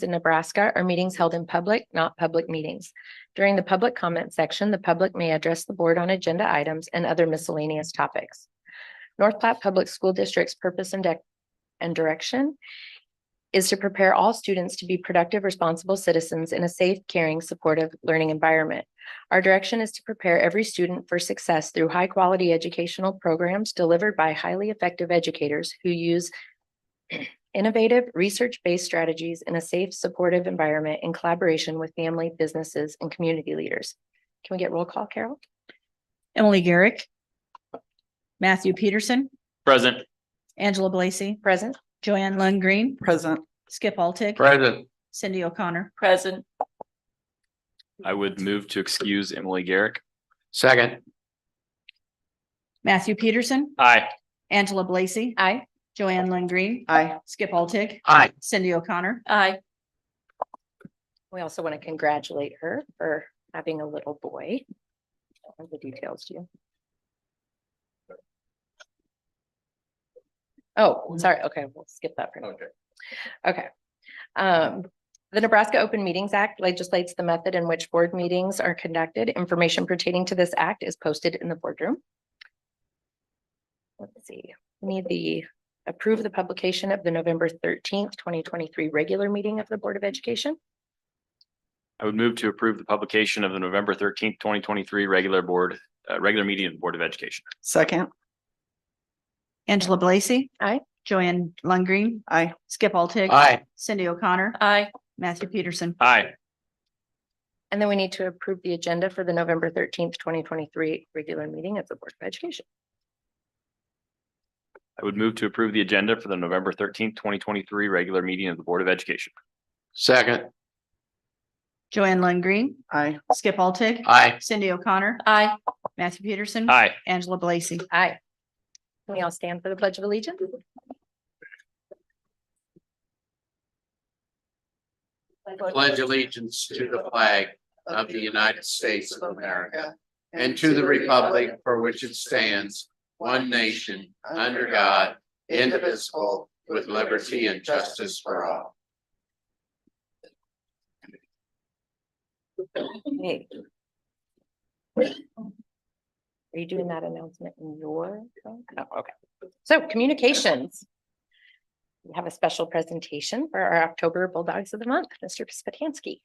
in Nebraska are meetings held in public, not public meetings. During the public comment section, the public may address the board on agenda items and other miscellaneous topics. North Platte Public School District's purpose and direction is to prepare all students to be productive, responsible citizens in a safe, caring, supportive learning environment. Our direction is to prepare every student for success through high-quality educational programs delivered by highly effective educators who use innovative, research-based strategies in a safe, supportive environment in collaboration with family, businesses, and community leaders. Can we get roll call, Carol? Emily Garrick. Matthew Peterson. Present. Angela Blasey. Present. Joanne Lundgreen. Present. Skip Altig. Present. Cindy O'Connor. Present. I would move to excuse Emily Garrick. Second. Matthew Peterson. Aye. Angela Blasey. Aye. Joanne Lundgreen. Aye. Skip Altig. Aye. Cindy O'Connor. Aye. We also want to congratulate her for having a little boy. All the details to you. Oh, sorry. Okay, we'll skip that for now. Okay. The Nebraska Open Meetings Act legislates the method in which board meetings are conducted. Information pertaining to this act is posted in the boardroom. Let's see. We need the approve the publication of the November 13th, 2023 regular meeting of the Board of Education. I would move to approve the publication of the November 13th, 2023 regular meeting of the Board of Education. Second. Angela Blasey. Aye. Joanne Lundgreen. Aye. Skip Altig. Aye. Cindy O'Connor. Aye. Matthew Peterson. Aye. And then we need to approve the agenda for the November 13th, 2023 regular meeting of the Board of Education. I would move to approve the agenda for the November 13th, 2023 regular meeting of the Board of Education. Second. Joanne Lundgreen. Aye. Skip Altig. Aye. Cindy O'Connor. Aye. Matthew Peterson. Aye. Angela Blasey. Aye. Can we all stand for the Pledge of Allegiance? Pledge allegiance to the flag of the United States of America and to the republic for which it stands, one nation, under God, indivisible, with liberty and justice for all. Hey. Are you doing that announcement in your? Oh, okay. So communications. We have a special presentation for our October Bulldogs of the Month, Mr. Spatansky.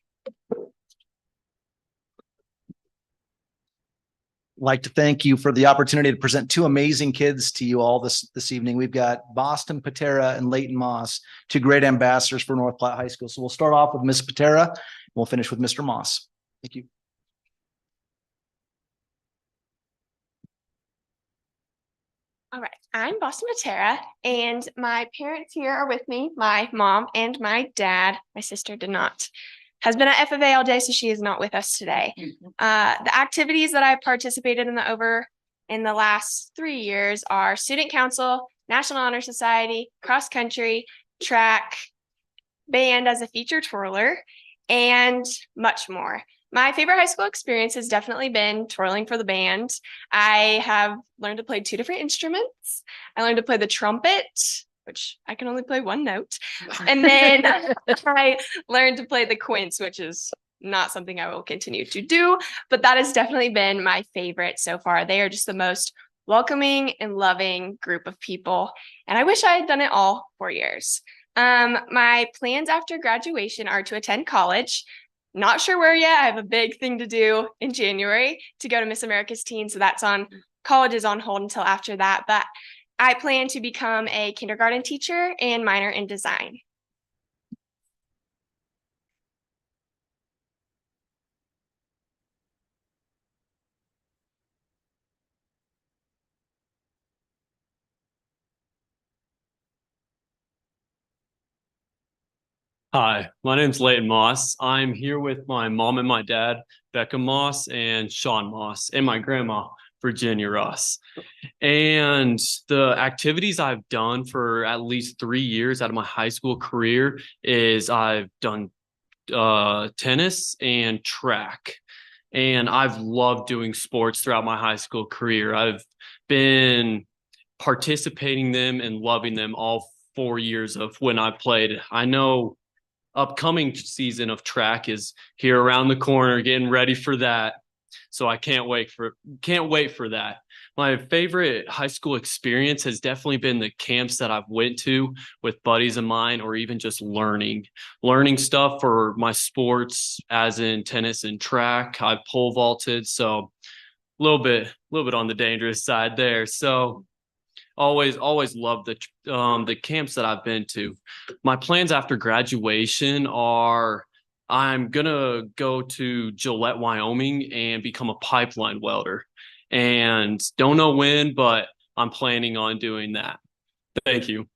Like to thank you for the opportunity to present two amazing kids to you all this evening. We've got Boston Patera and Leighton Moss, two great ambassadors for North Platte High School. So we'll start off with Miss Patera. And we'll finish with Mr. Moss. Thank you. All right, I'm Boston Patera, and my parents here are with me, my mom and my dad. My sister has been at FFA all day, so she is not with us today. The activities that I've participated in the last 3 years are Student Council, National Honor Society, cross country, track, band as a feature twirler, and much more. My favorite high school experience has definitely been twirling for the band. I have learned to play 2 different instruments. I learned to play the trumpet, which I can only play one note. And then I learned to play the quince, which is not something I will continue to do, but that has definitely been my favorite so far. They are just the most welcoming and loving group of people. And I wish I had done it all 4 years. My plans after graduation are to attend college. Not sure where yet. I have a big thing to do in January to go to Miss America's Teen. So college is on hold until after that. But I plan to become a kindergarten teacher and minor in design. Hi, my name's Leighton Moss. I'm here with my mom and my dad, Becca Moss and Sean Moss, and my grandma, Virginia Ross. And the activities I've done for at least 3 years out of my high school career is I've done tennis and track. And I've loved doing sports throughout my high school career. I've been participating in them and loving them all 4 years of when I played. I know upcoming season of track is here around the corner, getting ready for that. So I can't wait for that. My favorite high school experience has definitely been the camps that I've went to with buddies of mine, or even just learning stuff for my sports, as in tennis and track. I've pole vaulted, so a little bit on the dangerous side there. So always love the camps that I've been to. My plans after graduation are I'm gonna go to Gillette, Wyoming and become a pipeline welder. And don't know when, but I'm planning on doing that. Thank you.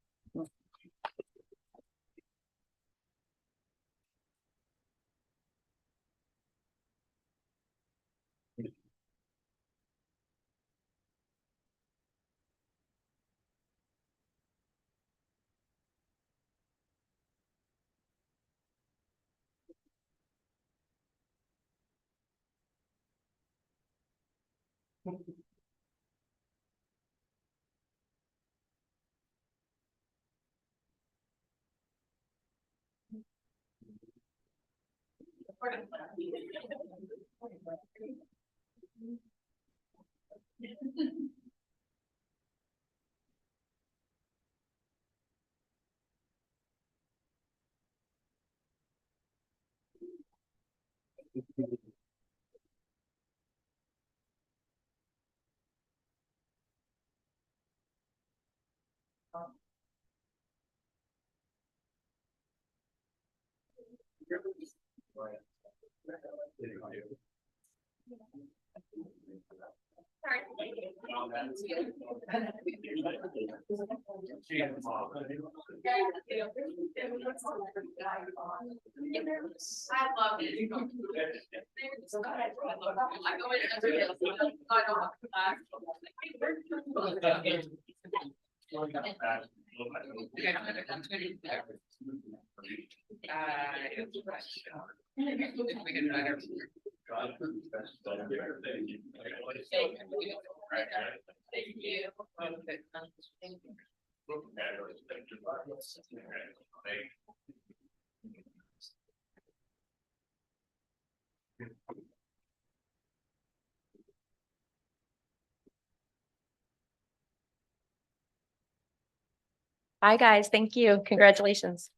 Bye, guys. Thank you. Congratulations.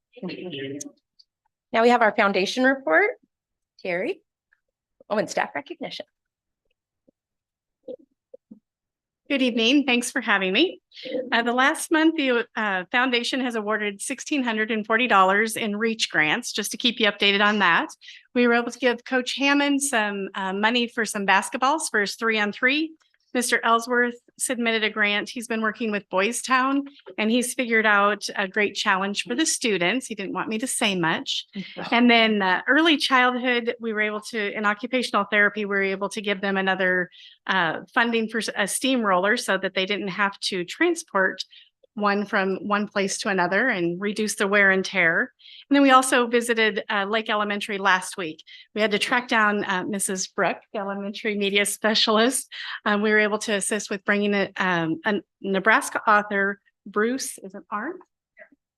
Now we have our foundation report. Terry. Oh, and staff recognition. Good evening. Thanks for having me. The last month, the foundation has awarded $1,640 in REACH grants, just to keep you updated on that. We were able to give Coach Hammond some money for some basketballs for his 3-on-3. Mr. Ellsworth submitted a grant. He's been working with Boys Town, and he's figured out a great challenge for the students. He didn't want me to say much. And then early childhood, we were able to, in occupational therapy, we were able to give them another funding for a steamroller so that they didn't have to transport one from one place to another and reduce the wear and tear. And then we also visited Lake Elementary last week. We had to track down Mrs. Brooke, the elementary media specialist. We were able to assist with bringing a Nebraska author, Bruce, is it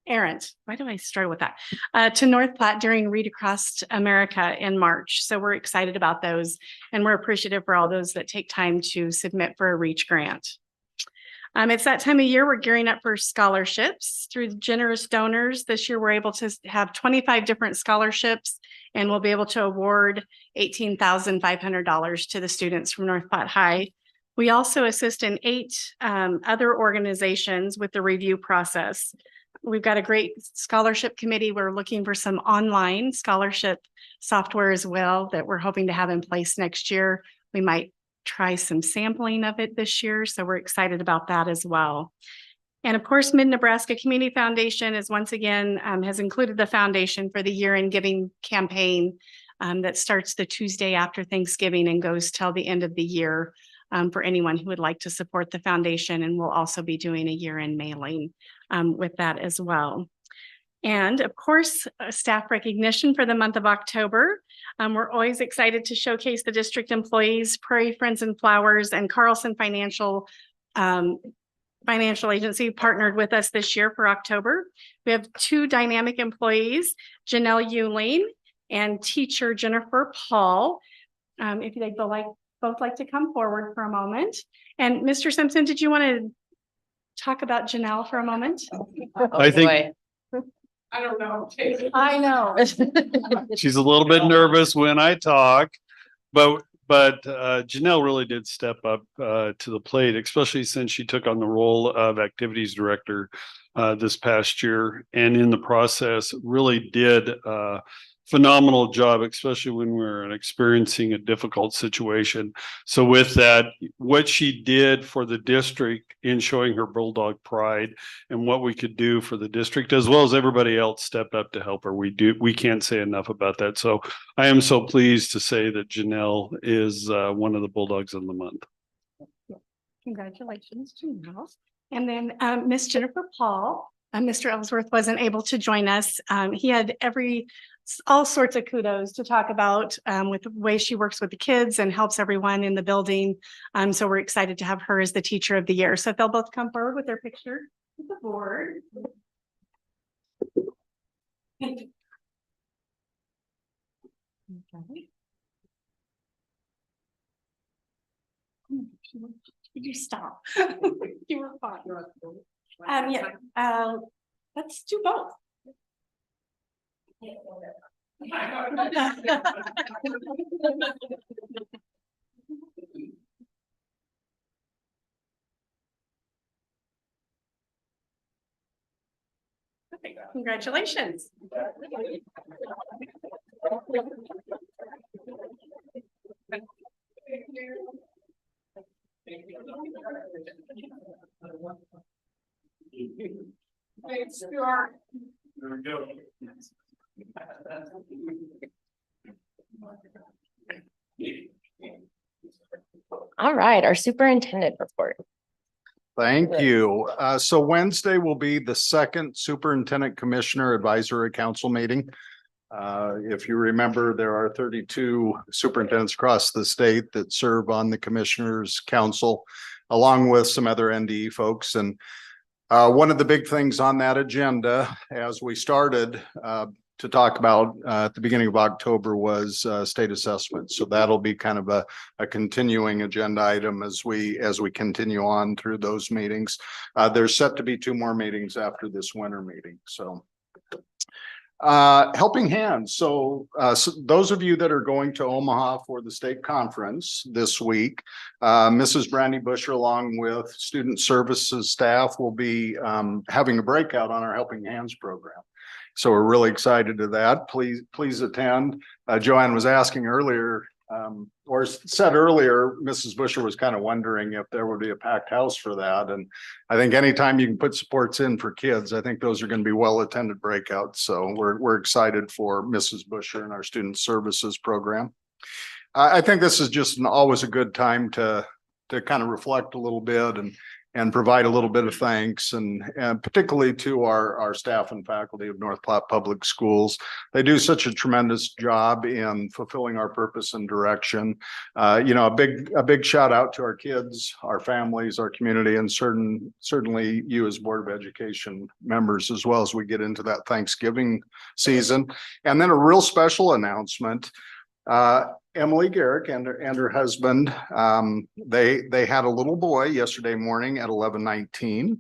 Arendt? Why do I struggle with that? To North Platte during Read Across America in March. So we're excited about those, and we're appreciative for all those that take time to submit for a REACH grant. It's that time of year we're gearing up for scholarships through generous donors. This year, we're able to have 25 different scholarships, and we'll be able to award $18,500 to the students from North Platte High. We also assist in 8 other organizations with the review process. We've got a great scholarship committee. We're looking for some online scholarship software as well that we're hoping to have in place next year. We might try some sampling of it this year. So we're excited about that as well. And of course, Mid-Nebraska Community Foundation is once again has included the foundation for the Year in Giving campaign that starts the Tuesday after Thanksgiving and goes till the end of the year for anyone who would like to support the foundation. And we'll also be doing a year-end mailing with that as well. And of course, staff recognition for the month of October. We're always excited to showcase the district employees. Prairie Friends and Flowers and Carlson Financial financial agency partnered with us this year for October. We have two dynamic employees, Janelle Euling and teacher Jennifer Paul. If they'd both like to come forward for a moment. And Mr. Simpson, did you want to talk about Janelle for a moment? I think- I don't know. I know. She's a little bit nervous when I talk, but Janelle really did step up to the plate, especially since she took on the role of activities director this past year, and in the process really did a phenomenal job, especially when we're experiencing a difficult situation. So with that, what she did for the district in showing her bulldog pride and what we could do for the district, as well as everybody else stepped up to help her. We can't say enough about that. So I am so pleased to say that Janelle is one of the Bulldogs of the month. Congratulations, Janelle. And then Miss Jennifer Paul, Mr. Ellsworth wasn't able to join us. He had all sorts of kudos to talk about with the way she works with the kids and helps everyone in the building. So we're excited to have her as the teacher of the year. So if they'll both come forward with their picture with the board. Okay. Did you stop? You were fine. Yeah. Let's do both. Congratulations. There we go. All right, our superintendent report. Thank you. So Wednesday will be the second Superintendent Commissioner Advisory Council meeting. If you remember, there are 32 superintendents across the state that serve on the Commissioners Council, along with some other NDE folks. And one of the big things on that agenda, as we started to talk about at the beginning of October, was state assessment. So that'll be kind of a continuing agenda item as we continue on through those meetings. There's set to be 2 more meetings after this winter meeting. So helping hands. So those of you that are going to Omaha for the state conference this week, Mrs. Brandy Busher, along with student services staff, will be having a breakout on our Helping Hands program. So we're really excited to that. Please attend. Joanne was asking earlier, or said earlier, Mrs. Busher was kind of wondering if there would be a packed house for that. And I think anytime you can put supports in for kids, I think those are going to be well-attended breakouts. So we're excited for Mrs. Busher and our student services program. I think this is just always a good time to kind of reflect a little bit and provide a little bit of thanks, and particularly to our staff and faculty of North Platte Public Schools. They do such a tremendous job in fulfilling our purpose and direction. A big shout out to our kids, our families, our community, and certainly you as Board of Education members, as well as we get into that Thanksgiving season. And then a real special announcement. Emily Garrick and her husband, they had a little boy yesterday morning at 11:19.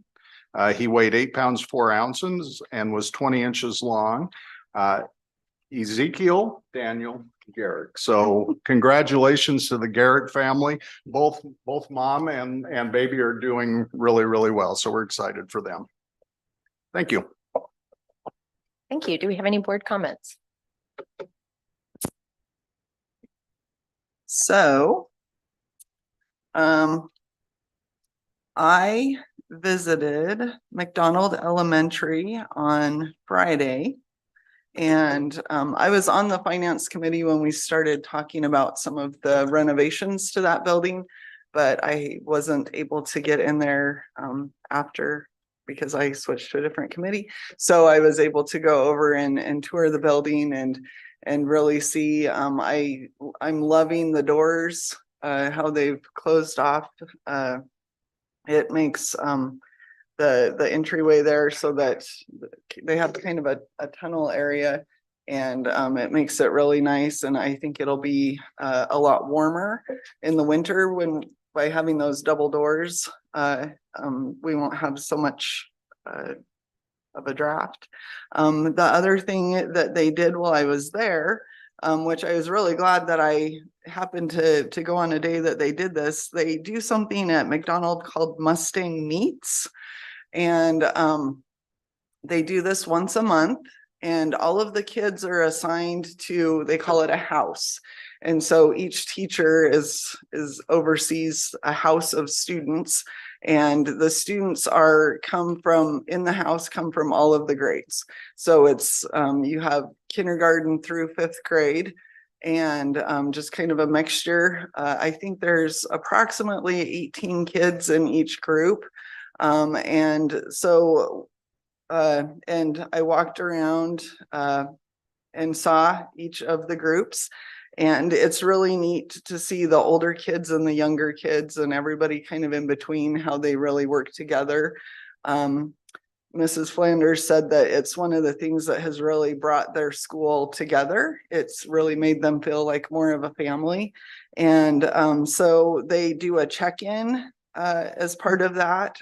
He weighed 8 pounds 4 ounces and was 20 inches long. Ezekiel Daniel Garrick. So congratulations to the Garrick family. Both mom and baby are doing really, really well. So we're excited for them. Thank you. Thank you. Do we have any board comments? So, I visited McDonald Elementary on Friday. And I was on the finance committee when we started talking about some of the renovations to that building, but I wasn't able to get in there after, because I switched to a different committee. So I was able to go over and tour the building and really see. I'm loving the doors, how they've closed off. It makes the entryway there so that they have kind of a tunnel area. And it makes it really nice. And I think it'll be a lot warmer in the winter by having those double doors. We won't have so much of a draft. The other thing that they did while I was there, which I was really glad that I happened to go on a day that they did this, they do something at McDonald called Mustang Meets. And they do this once a month. And all of the kids are assigned to, they call it a house. And so each teacher oversees a house of students, and the students come from all of the grades. So it's, you have kindergarten through 5th grade, and just kind of a mixture. I think there's approximately 18 kids in each group. And so and I walked around and saw each of the groups, and it's really neat to see the older kids and the younger kids and everybody kind of in between, how they really work together. Mrs. Flanders said that it's one of the things that has really brought their school together. It's really made them feel like more of a family. And so they do a check-in as part of that.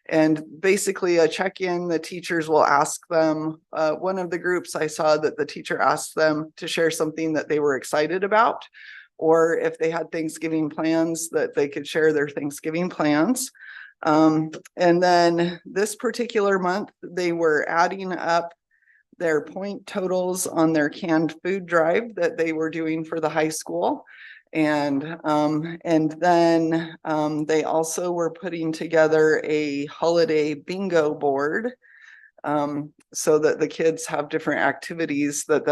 And basically a check-in, the teachers will ask them, one of the groups I saw that the teacher asked them to share something that they were excited about, or if they had Thanksgiving plans, that they could share their Thanksgiving plans. And then this particular month, they were adding up their point totals on their canned food drive that they were doing for the high school. And then they also were putting together a holiday bingo board, so that the kids have different activities that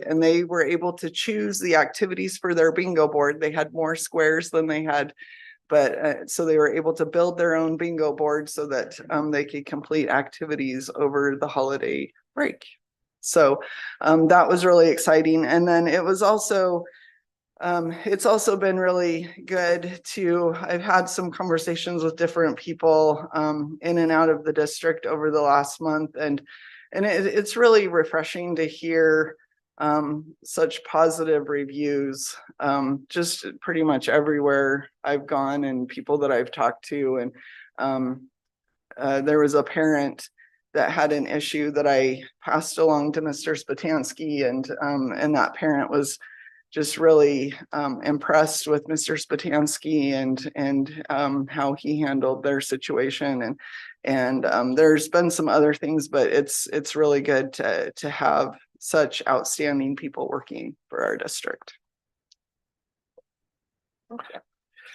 and they were able to choose the activities for their bingo board. They had more squares than they had, but so they were able to build their own bingo board so that they could complete activities over the holiday break. So that was really exciting. And then it was also it's also been really good I've had some conversations with different people in and out of the district over the last month, and it's really refreshing to hear such positive reviews just pretty much everywhere I've gone and people that I've talked to. And there was a parent that had an issue that I passed along to Mr. Spatansky, and that parent was just really impressed with Mr. Spatansky and how he handled their situation. And there's been some other things, but it's really good to have such outstanding people working for our district.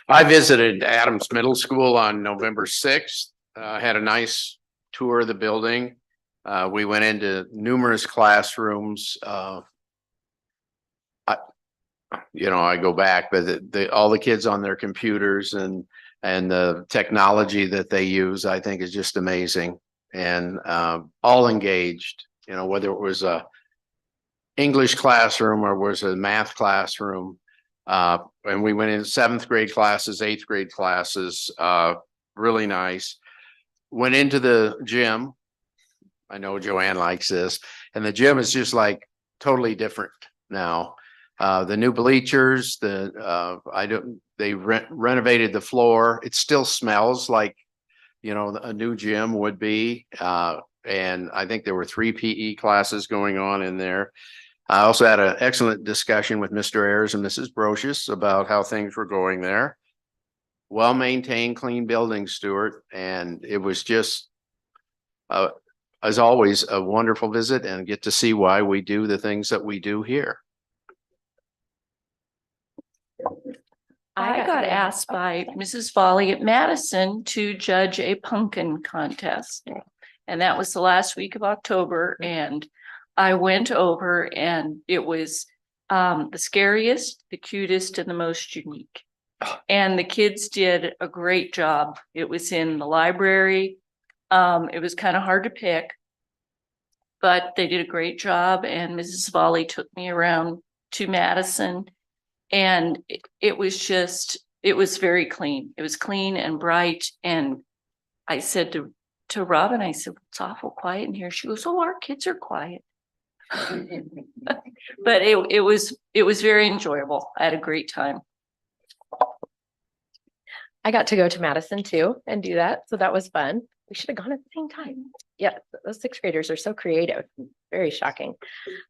I visited Adams Middle School on November 6th, had a nice tour of the building. We went into numerous classrooms. I go back, but all the kids on their computers and the technology that they use, I think, is just amazing, and all engaged. Whether it was a English classroom or was a math classroom, and we went in 7th grade classes, 8th grade classes, really nice. Went into the gym. I know Joanne likes this, and the gym is just like totally different now. The new bleachers, they renovated the floor. It still smells like, a new gym would be. And I think there were 3 PE classes going on in there. I also had an excellent discussion with Mr. Ayers and Mrs. Brocious about how things were going there. Well-maintained, clean building, Stuart. And it was just, as always, a wonderful visit, and get to see why we do the things that we do here. I got asked by Mrs. Volley at Madison to judge a pumpkin contest. And that was the last week of October. And I went over, and it was the scariest, the cutest, and the most unique. And the kids did a great job. It was in the library. It was kind of hard to pick, but they did a great job. And Mrs. Volley took me around to Madison. And it was very clean. It was clean and bright. And I said to to Robin, I said, it's awful quiet in here. She goes, oh, our kids are quiet. But it was very enjoyable. I had a great time. I got to go to Madison too and do that. So that was fun. We should have gone at the same time. Yeah, those sixth graders are so creative. Very shocking.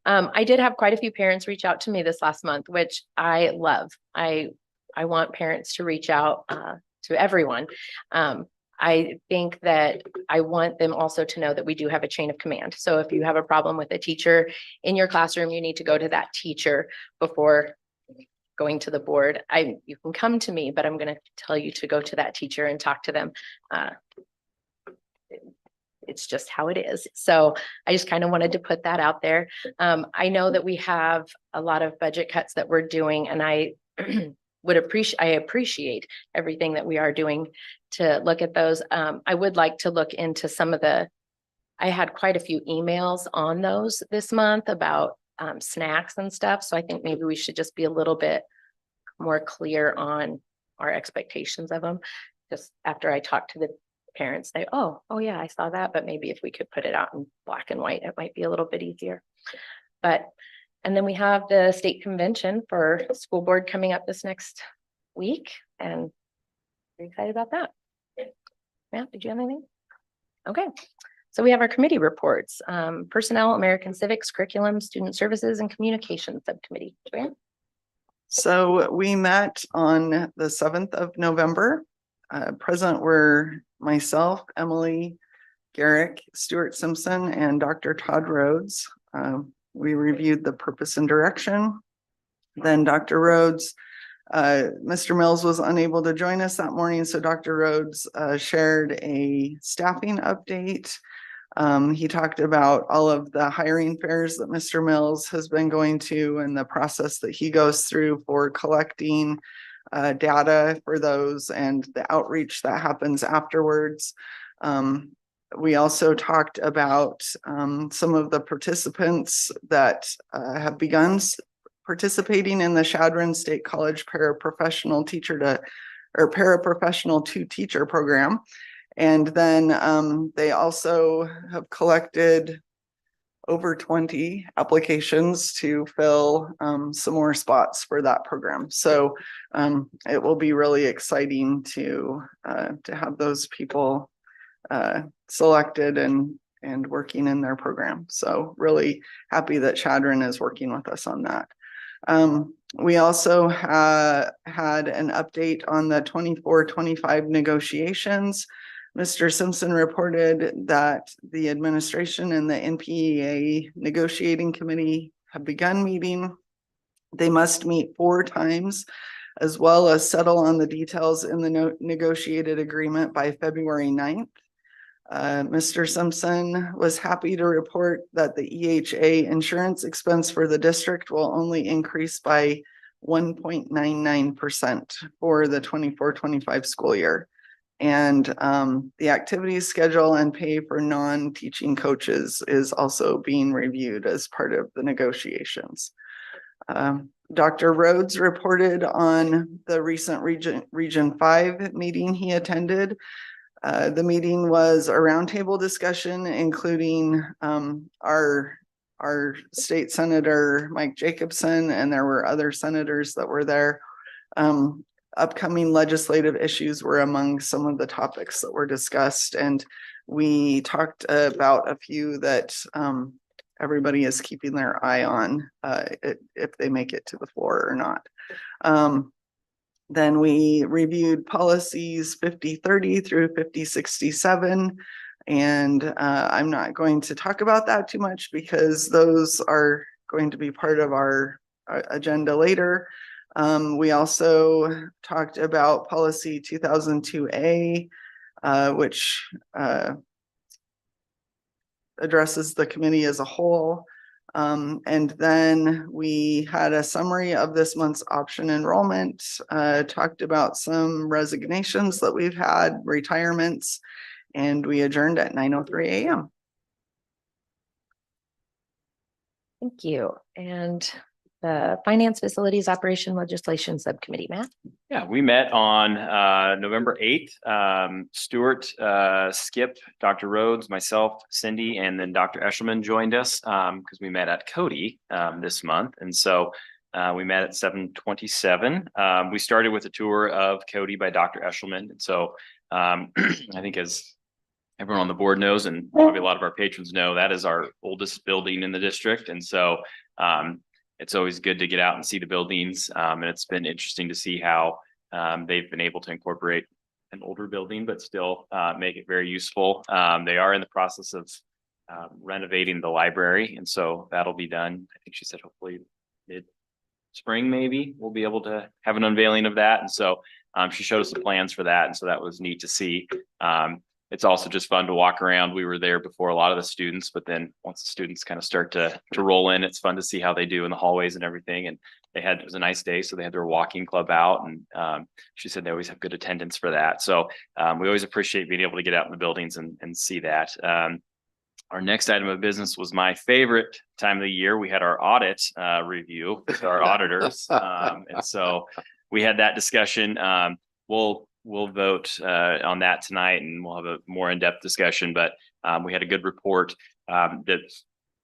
I did have quite a few parents reach out to me this last month, which I love. I want parents to reach out to everyone. I think that I want them also to know that we do have a chain of command. So if you have a problem with a teacher in your classroom, you need to go to that teacher before going to the board. You can come to me, but I'm going to tell you to go to that teacher and talk to them. It's just how it is. So I just kind of wanted to put that out there. I know that we have a lot of budget cuts that we're doing, and I appreciate everything that we are doing to look at those. I would like to look into I had quite a few emails on those this month about snacks and stuff. So I think maybe we should just be a little bit more clear on our expectations of them. Just after I talk to the parents, oh yeah, I saw that, but maybe if we could put it out in black and white, it might be a little bit easier. And then we have the state convention for school board coming up this next week, and very excited about that. Matt, did you have anything? Okay. So we have our committee reports, Personnel, American Civics, Curriculum, Student Services, and Communications Subcommittee. Joanne? So we met on the 7th of November. Present were myself, Emily Garrick, Stuart Simpson, and Dr. Todd Rhodes. We reviewed the purpose and direction. Then Dr. Rhodes, Mr. Mills was unable to join us that morning, so Dr. Rhodes shared a staffing update. He talked about all of the hiring fairs that Mr. Mills has been going to and the process that he goes through for collecting data for those and the outreach that happens afterwards. We also talked about some of the participants that have begun participating in the Chadron State College paraprofessional paraprofessional to teacher program. And then they also have collected over 20 applications to fill some more spots for that program. So it will be really exciting to have those people selected and working in their program. So really happy that Chadron is working with us on that. We also had an update on the 24-25 negotiations. Mr. Simpson reported that the administration and the NPEA negotiating committee have begun meeting. They must meet 4 times, as well as settle on the details in the negotiated agreement by February 9th. Mr. Simpson was happy to report that the EHA insurance expense for the district will only increase by 1.99% for the 24-25 school year. And the activities schedule and pay for non-teaching coaches is also being reviewed as part of the negotiations. Dr. Rhodes reported on the recent Region 5 meeting he attended. The meeting was a roundtable discussion, including our state senator, Mike Jacobson, and there were other senators that were there. Upcoming legislative issues were among some of the topics that were discussed, and we talked about a few that everybody is keeping their eye on if they make it to the floor or not. Then we reviewed policies 5030 through 5067, and I'm not going to talk about that too much because those are going to be part of our agenda later. We also talked about policy 2002A, which addresses the committee as a whole. And then we had a summary of this month's option enrollment, talked about some resignations that we've had, retirements, and we adjourned at 9:03 a.m. Thank you. And the Finance Facilities Operation Legislation Subcommittee. Matt? Yeah, we met on November 8th. Stuart, Skip, Dr. Rhodes, myself, Cindy, and then Dr. Eshelman joined us because we met at Cody this month. And so we met at 7:27. We started with a tour of Cody by Dr. Eshelman. And so I think as everyone on the board knows, and probably a lot of our patrons know, that is our oldest building in the district. And so it's always good to get out and see the buildings. And it's been interesting to see how they've been able to incorporate an older building, but still make it very useful. They are in the process of renovating the library. And so that'll be done. I think she said hopefully mid-spring, maybe we'll be able to have an unveiling of that. And so she showed us the plans for that. And so that was neat to see. It's also just fun to walk around. We were there before a lot of the students, but then once the students kind of start to roll in, it's fun to see how they do in the hallways and everything. And it was a nice day. So they had their walking club out, and she said they always have good attendance for that. So we always appreciate being able to get out in the buildings and see that. Our next item of business was my favorite time of the year. We had our audit review with our auditors. And so we had that discussion. We'll vote on that tonight, and we'll have a more in-depth discussion, but we had a good report that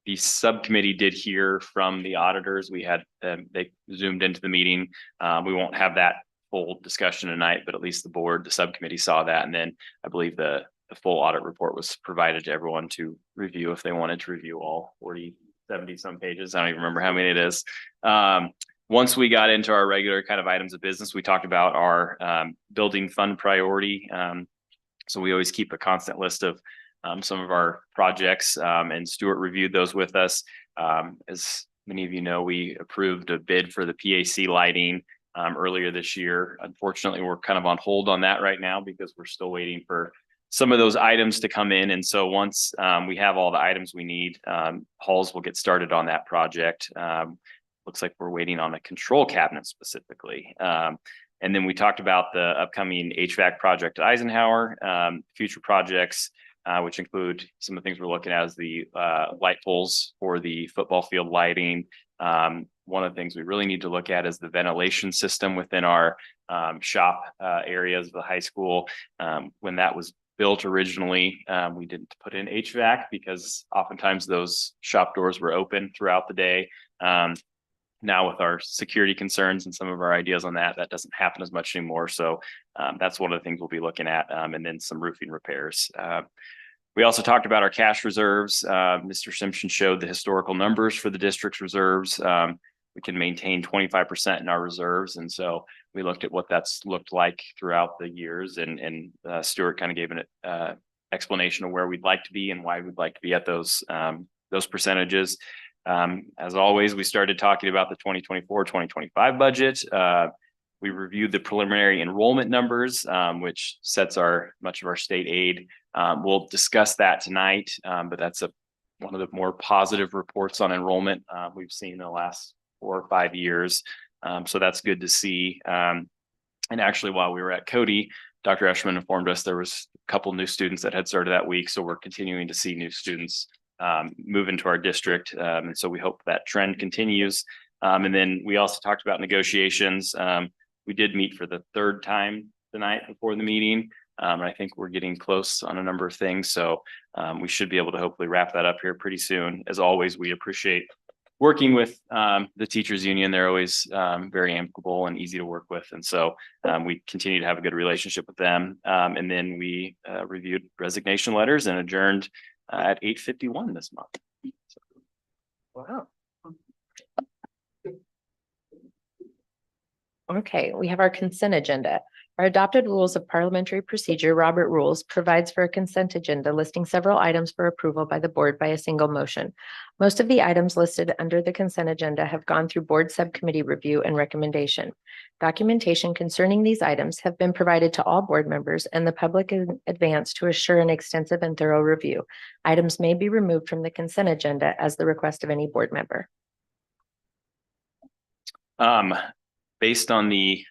the subcommittee did hear from the auditors. We had they zoomed into the meeting. We won't have that full discussion tonight, but at least the subcommittee saw that. And then I believe the full audit report was provided to everyone to review if they wanted to review all 40, 70 some pages. I don't even remember how many it is. Once we got into our regular kind of items of business, we talked about our building fund priority. So we always keep a constant list of some of our projects, and Stuart reviewed those with us. As many of you know, we approved a bid for the PAC lighting earlier this year. Unfortunately, we're kind of on hold on that right now because we're still waiting for some of those items to come in. And so once we have all the items we need, Halls will get started on that project. Looks like we're waiting on a control cabinet specifically. And then we talked about the upcoming HVAC project at Eisenhower, future projects, which include some of the things we're looking at as the light poles for the football field lighting. One of the things we really need to look at is the ventilation system within our shop areas of the high school. When that was built originally, we didn't put in HVAC because oftentimes those shop doors were open throughout the day. Now with our security concerns and some of our ideas on that doesn't happen as much anymore. So that's one of the things we'll be looking at, and then some roofing repairs. We also talked about our cash reserves. Mr. Simpson showed the historical numbers for the district's reserves. We can maintain 25% in our reserves. And so we looked at what that's looked like throughout the years, and Stuart kind of gave an explanation of where we'd like to be and why we'd like to be at those percentages. As always, we started talking about the 2024-2025 budget. We reviewed the preliminary enrollment numbers, which sets much of our state aid. We'll discuss that tonight, but that's one of the more positive reports on enrollment we've seen in the last 4 or 5 years. So that's good to see. And actually, while we were at Cody, Dr. Eshelman informed us there was a couple new students that had started that week. So we're continuing to see new students move into our district. And so we hope that trend continues. And then we also talked about negotiations. We did meet for the 3rd time tonight before the meeting. And I think we're getting close on a number of things. So we should be able to hopefully wrap that up here pretty soon. As always, we appreciate working with the teachers union. They're always very amicable and easy to work with. And so we continue to have a good relationship with them. And then we reviewed resignation letters and adjourned at 8:51 this month. So, Wow. Okay, we have our consent agenda. Our adopted rules of parliamentary procedure, Robert Rules, provides for a consent agenda listing several items for approval by the board by a single motion. Most of the items listed under the consent agenda have gone through board subcommittee review and recommendation. Documentation concerning these items have been provided to all board members and the public in advance to assure an extensive and thorough review. Items may be removed from the consent agenda as the request of any board member. Based on the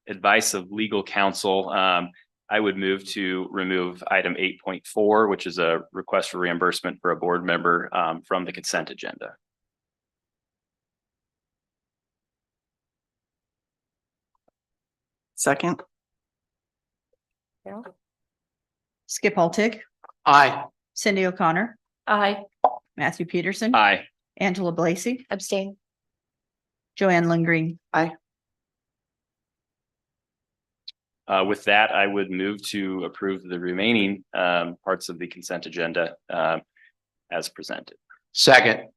advice of legal counsel, I would move to remove item 8.4, which is a request for reimbursement for a board member from the consent agenda. Second. Skip Altick, Aye. Cindy O'Connor, Aye. Matthew Peterson, Aye. Angela Blacy, Abstain. Joanne Lindgreen. With that, I would move to approve the remaining parts of the consent agenda as presented. Second.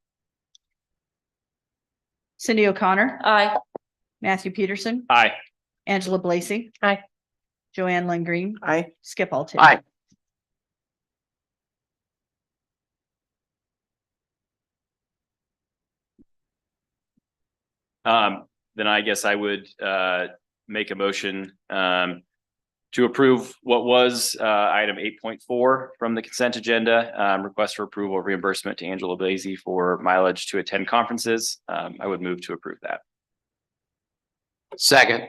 Cindy O'Connor, Aye. Matthew Peterson, Aye. Angela Blacy. Aye. Joanne Lindgreen, Aye. Skip Altick. Aye. Then I guess I would make a motion to approve what was item 8.4 from the consent agenda, request for approval of reimbursement to Angela Blazy for mileage to attend conferences. I would move to approve that. Second.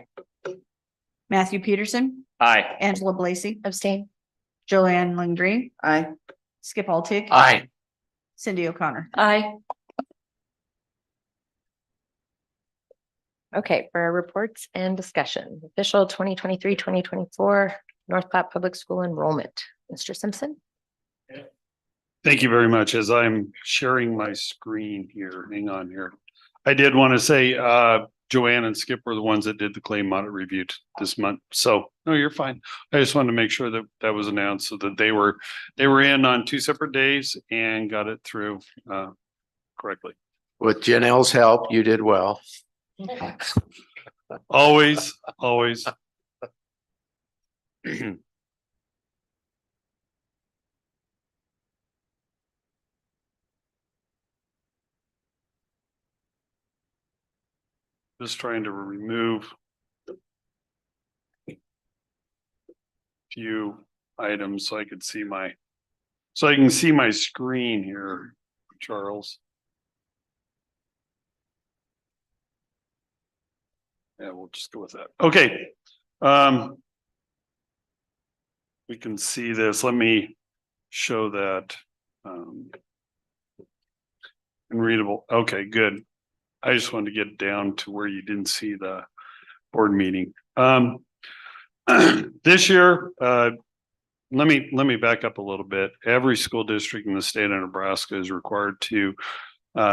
Matthew Peterson, Aye. Angela Blacy, Abstain. Joanne Lindgreen, Aye. Skip Altick. Aye. Cindy O'Connor. Aye. Okay, for our reports and discussion, official 2023-2024 North Platte Public School enrollment. Mr. Simpson? Thank you very much. As I'm sharing my screen here, hang on here. I did want to say, Joanne and Skip were the ones that did the claim audit review this month. So, no, you're fine. I just wanted to make sure that that was announced so that they were in on 2 separate days and got it through correctly. With Janelle's help, you did well. Always, always. Just trying to remove a few items so I could see so I can see my screen here, Charles. Yeah, we'll just go with that. Okay. We can see this. Let me show that in readable. Okay, good. I just wanted to get down to where you didn't see the board meeting. This year, let me back up a little bit. Every school district in the state of Nebraska is required to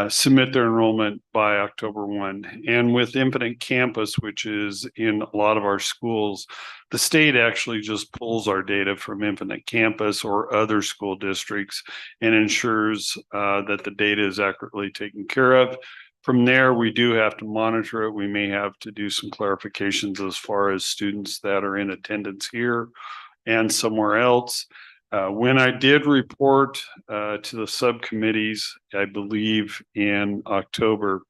submit their enrollment by October 1. And with Infinite Campus, which is in a lot of our schools, the state actually just pulls our data from Infinite Campus or other school districts and ensures that the data is accurately taken care of. From there, we do have to monitor it. We may have to do some clarifications as far as students that are in attendance here and somewhere else. When I did report to the subcommittees, I believe in October,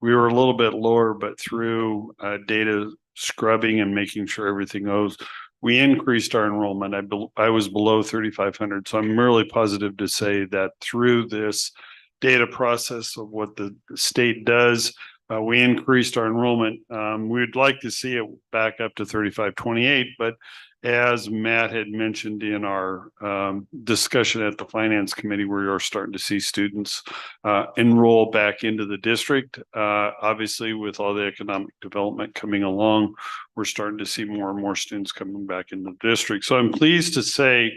we were a little bit lower, but through data scrubbing and making sure everything goes, we increased our enrollment. I was below 3,500. So I'm really positive to say that through this data process of what the state does, we increased our enrollment. We'd like to see it back up to 3,528, but as Matt had mentioned in our discussion at the finance committee, we are starting to see students enroll back into the district. Obviously, with all the economic development coming along, we're starting to see more and more students coming back into the district. So I'm pleased to say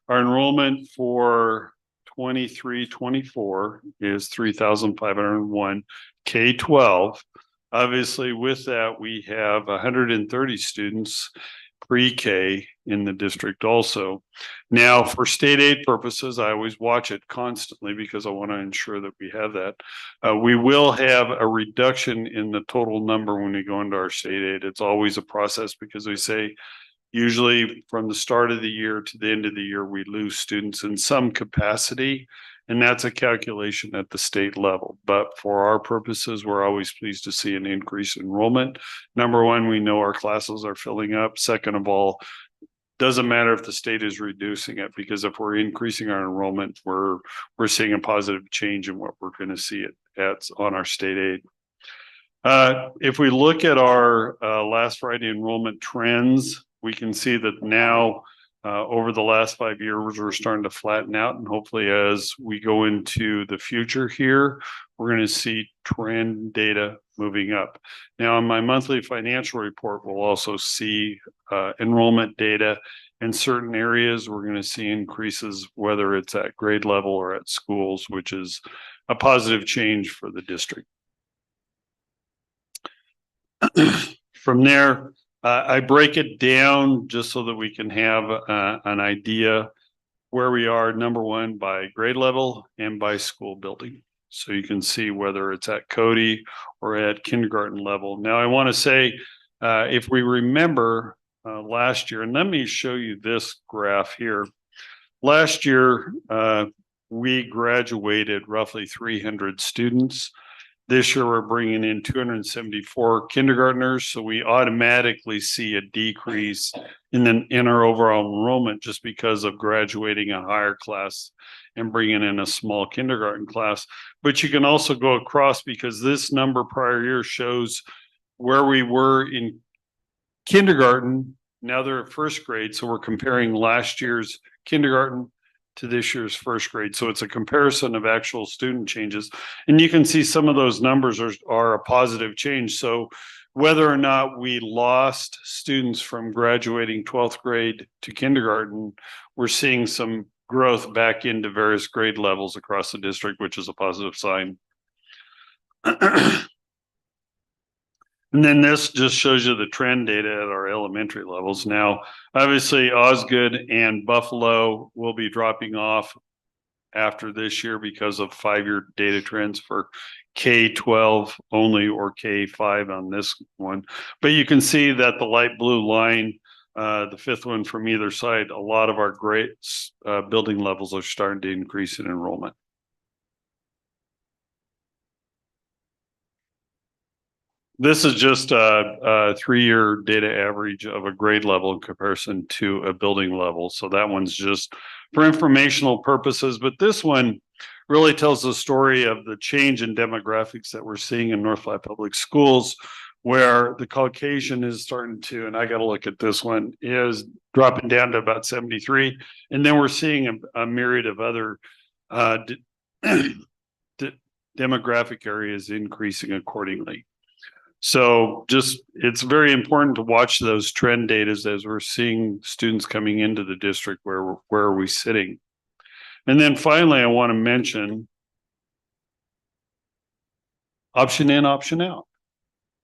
our enrollment for 23-24 is 3,501 K-12. Obviously, with that, we have 130 students pre-K in the district also. Now, for state aid purposes, I always watch it constantly because I want to ensure that we have that. We will have a reduction in the total number when we go into our state aid. It's always a process because we say usually from the start of the year to the end of the year, we lose students in some capacity, and that's a calculation at the state level. But for our purposes, we're always pleased to see an increase in enrollment. Number one, we know our classes are filling up. Second of all, doesn't matter if the state is reducing it, because if we're increasing our enrollment, we're seeing a positive change in what we're going to see on our state aid. If we look at our last Friday enrollment trends, we can see that now over the last 5 years, we're starting to flatten out. And hopefully as we go into the future here, we're going to see trend data moving up. Now, on my monthly financial report, we'll also see enrollment data in certain areas. We're going to see increases, whether it's at grade level or at schools, which is a positive change for the district. From there, I break it down just so that we can have an idea where we are, number one, by grade level and by school building. So you can see whether it's at Cody or at kindergarten level. Now, I want to say, if we remember last year, and let me show you this graph here. Last year, we graduated roughly 300 students. This year, we're bringing in 274 kindergartners, so we automatically see a decrease in our overall enrollment just because of graduating a higher class and bringing in a small kindergarten class. But you can also go across, because this number prior year shows where we were in kindergarten. Now they're at first grade, so we're comparing last year's kindergarten to this year's first grade. So it's a comparison of actual student changes. And you can see some of those numbers are a positive change. So whether or not we lost students from graduating 12th grade to kindergarten, we're seeing some growth back into various grade levels across the district, which is a positive sign. And then this just shows you the trend data at our elementary levels. Now, obviously, Osgood and Buffalo will be dropping off after this year because of 5-year data trends for K-12 only or K-5 on this one. But you can see that the light blue line, the fifth one from either side, a lot of our grade building levels are starting to increase in enrollment. This is just a 3-year data average of a grade level in comparison to a building level. So that one's just for informational purposes. But this one really tells the story of the change in demographics that we're seeing in North Platte Public Schools, where the Caucasian is starting to, and I got to look at this one, is dropping down to about 73. And then we're seeing a myriad of other demographic areas increasing accordingly. So just, it's very important to watch those trend data as we're seeing students coming into the district. Where are we sitting? And then finally, I want to mention option in, option out.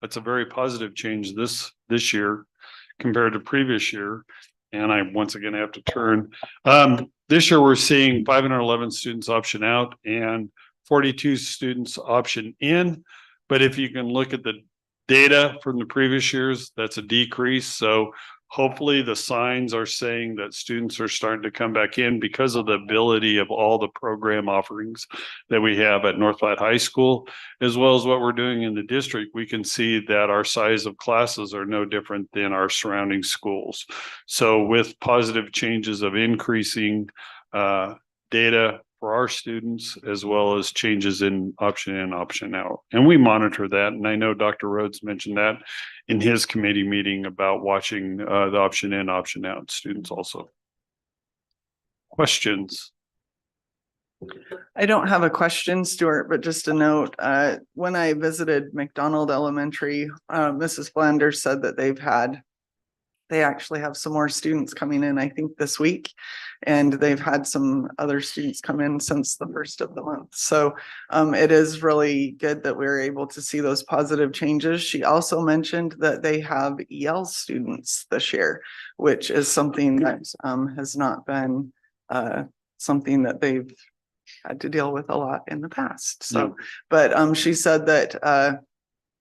That's a very positive change this year compared to previous year. And I once again have to turn. This year we're seeing 511 students option out and 42 students option in. But if you can look at the data from the previous years, that's a decrease. So hopefully the signs are saying that students are starting to come back in because of the ability of all the program offerings that we have at North Platte High School, as well as what we're doing in the district. We can see that our size of classes are no different than our surrounding schools. So with positive changes of increasing data for our students, as well as changes in option in, option out. And we monitor that. And I know Dr. Rhodes mentioned that in his committee meeting about watching the option in, option out students also. Questions? I don't have a question, Stuart, but just a note. When I visited McDonald Elementary, Mrs. Flanders said that they actually have some more students coming in, I think this week, and they've had some other students come in since the first of the month. So it is really good that we're able to see those positive changes. She also mentioned that they have EL students this year, which is something that has not been something that they've had to deal with a lot in the past. So, but she said that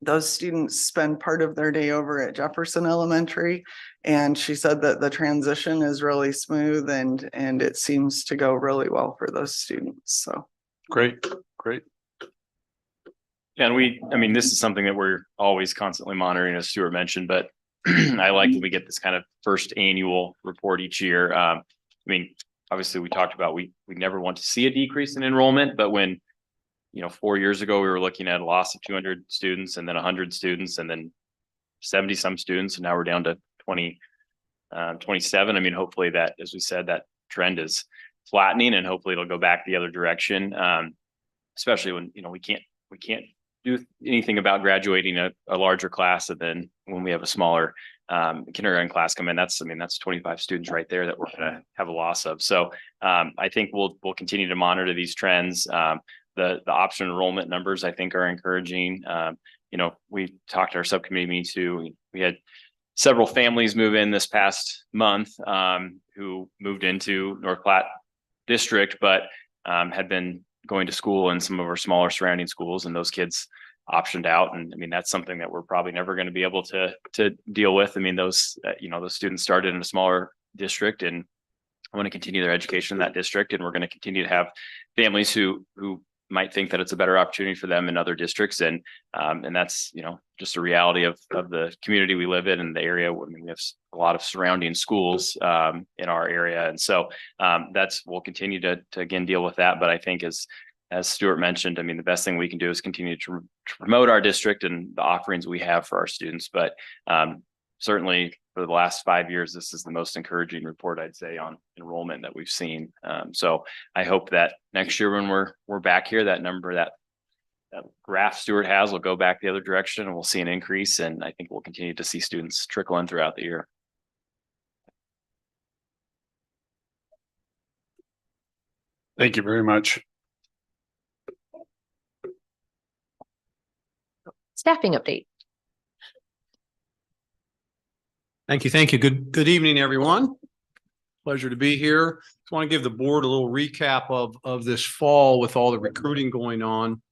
those students spend part of their day over at Jefferson Elementary. And she said that the transition is really smooth and it seems to go really well for those students. So great. And I mean, this is something that we're always constantly monitoring, as Stuart mentioned, but I like that we get this kind of first annual report each year. I mean, obviously we talked about, we never want to see a decrease in enrollment, but when 4 years ago, we were looking at a loss of 200 students and then 100 students and then 70 some students. And now we're down to 27. I mean, hopefully that, as we said, that trend is flattening and hopefully it'll go back the other direction. Especially when, we can't do anything about graduating a larger class, and then when we have a smaller kindergarten class come in, that's 25 students right there that we're gonna have a loss of. So I think we'll continue to monitor these trends. The option enrollment numbers I think are encouraging. We talked to our subcommittee meeting too. We had several families move in this past month who moved into North Platte District, but had been going to school in some of our smaller surrounding schools, and those kids optioned out. And I mean, that's something that we're probably never going to be able to deal with. I mean, those students started in a smaller district and want to continue their education in that district. And we're going to continue to have families who might think that it's a better opportunity for them in other districts. And that's, just a reality of the community we live in and the area. I mean, we have a lot of surrounding schools in our area. And so we'll continue to again deal with that. But I think as Stuart mentioned, I mean, the best thing we can do is continue to promote our district and the offerings we have for our students. But certainly for the last 5 years, this is the most encouraging report, I'd say, on enrollment that we've seen. So I hope that next year when we're back here, that number, that graph Stuart has will go back the other direction, and we'll see an increase. And I think we'll continue to see students trickle in throughout the year. Thank you very much. Staffing update. Thank you. Thank you. Good evening, everyone. Pleasure to be here. Just want to give the board a little recap of this fall with all the recruiting going on.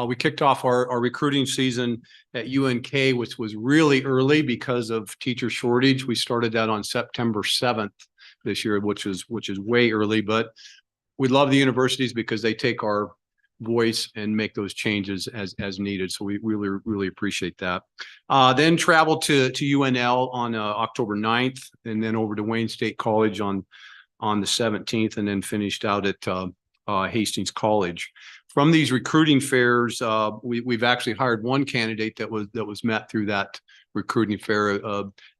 We kicked off our recruiting season at UNK, which was really early because of teacher shortage. We started that on September 7th this year, which is way early, but we love the universities because they take our voice and make those changes as needed. So we really appreciate that. Then traveled to UNL on October 9th, and then over to Wayne State College on the 17th, and then finished out at Hastings College. From these recruiting fairs, we've actually hired one candidate that was met through that recruiting fair,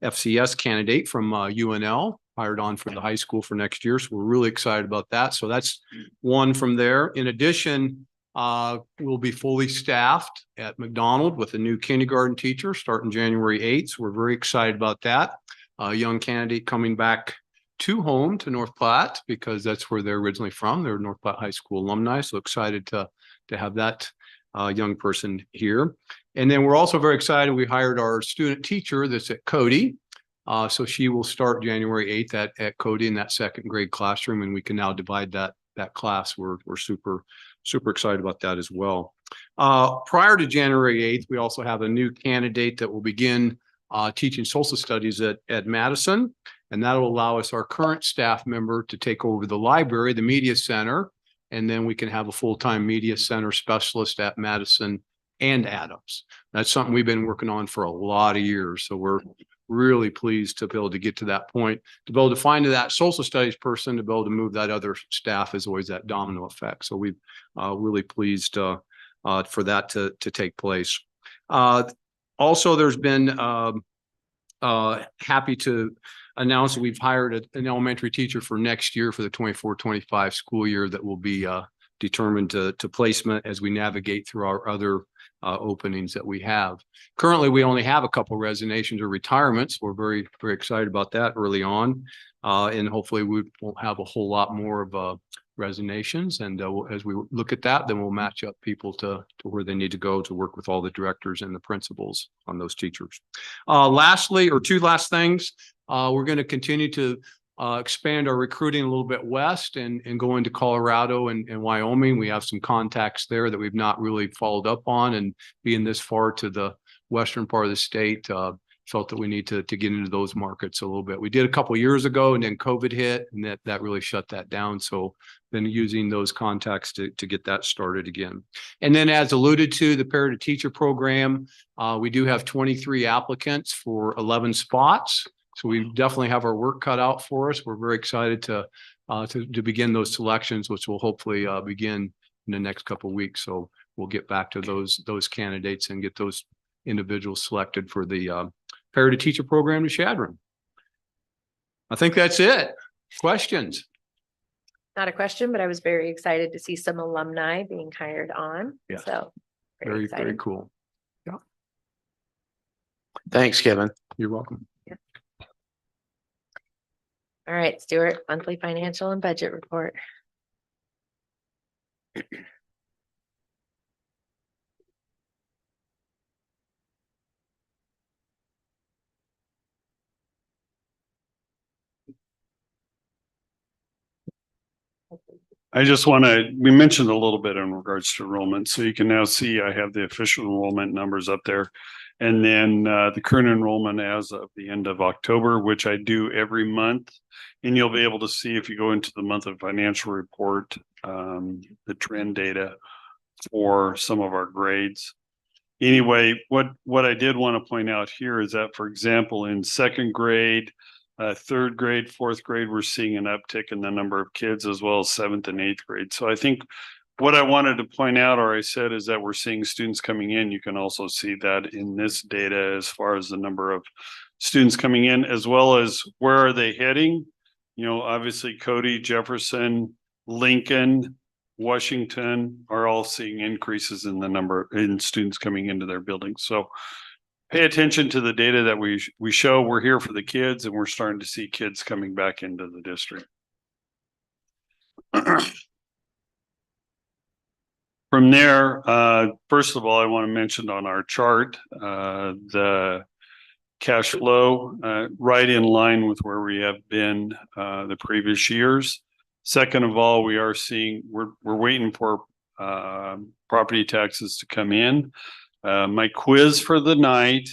FCS candidate from UNL, hired on for the high school for next year. So we're really excited about that. So that's one from there. In addition, we'll be fully staffed at McDonald with a new kindergarten teacher starting January 8th. So we're very excited about that. A young candidate coming back to home to North Platte because that's where they're originally from. They're North Platte High School alumni. So excited to have that young person here. And then we're also very excited. We hired our student teacher that's at Cody. So she will start January 8th at Cody in that second grade classroom, and we can now divide that class. We're super excited about that as well. Prior to January 8th, we also have a new candidate that will begin teaching social studies at Madison, and that will allow us, our current staff member, to take over the library, the media center, and then we can have a full-time media center specialist at Madison and Adams. That's something we've been working on for a lot of years. So we're really pleased to be able to get to that point, to be able to find that social studies person, to be able to move that other staff is always that domino effect. So we've really pleased for that to take place. Also, there's been happy to announce that we've hired an elementary teacher for next year for the 24-25 school year that will be determined to placement as we navigate through our other openings that we have. Currently, we only have a couple resignations or retirements. We're very excited about that early on. And hopefully we won't have a whole lot more of resignations. And as we look at that, then we'll match up people to where they need to go to work with all the directors and the principals on those teachers. Lastly, or two last things, we're going to continue to expand our recruiting a little bit west and go into Colorado and Wyoming. We have some contacts there that we've not really followed up on, and being this far to the western part of the state, felt that we need to get into those markets a little bit. We did a couple of years ago, and then COVID hit, and that really shut that down. So been using those contacts to get that started again. And then, as alluded to, the Parent Teacher Program, we do have 23 applicants for 11 spots. So we definitely have our work cut out for us. We're very excited to begin those selections, which will hopefully begin in the next couple of weeks. So we'll get back to those candidates and get those individuals selected for the Parent Teacher Program to Chadron. I think that's it. Questions? Not a question, but I was very excited to see some alumni being hired on. Yes. So Very, very exciting. cool. Thanks, Kevin. You're welcome. All right, Stuart, monthly financial and budget report. I just want to, we mentioned a little bit in regards to enrollment, so you can now see I have the official enrollment numbers up there. And then the current enrollment as of the end of October, which I do every month. And you'll be able to see if you go into the monthly financial report, the trend data for some of our grades. Anyway, what I did want to point out here is that, for example, in second grade, third grade, fourth grade, we're seeing an uptick in the number of kids, as well as seventh and eighth grade. So I think what I wanted to point out, or I said, is that we're seeing students coming in. You can also see that in this data as far as the number of students coming in, as well as where are they heading. You know, obviously Cody, Jefferson, Lincoln, Washington are all seeing increases in the number in students coming into their buildings. So pay attention to the data that we show. We're here for the kids, and we're starting to see kids coming back into the district. From there, first of all, I want to mention on our chart, the cash flow, right in line with where we have been the previous years. Second of all, we are seeing, we're waiting for property taxes to come in. My quiz for the night,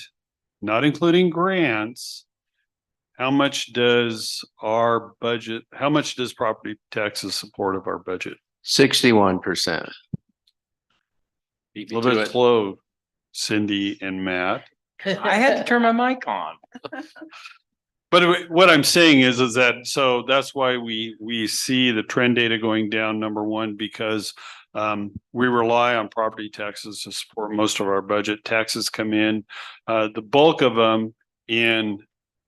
not including grants, how much does our budget, how much does property taxes support of our budget? 61%. Beat A me little to bit it. slow, Cindy and Matt. I had to turn my mic on. But what I'm saying is that, so that's why we see the trend data going down, number one, because we rely on property taxes to support most of our budget. Taxes come in, the bulk of them in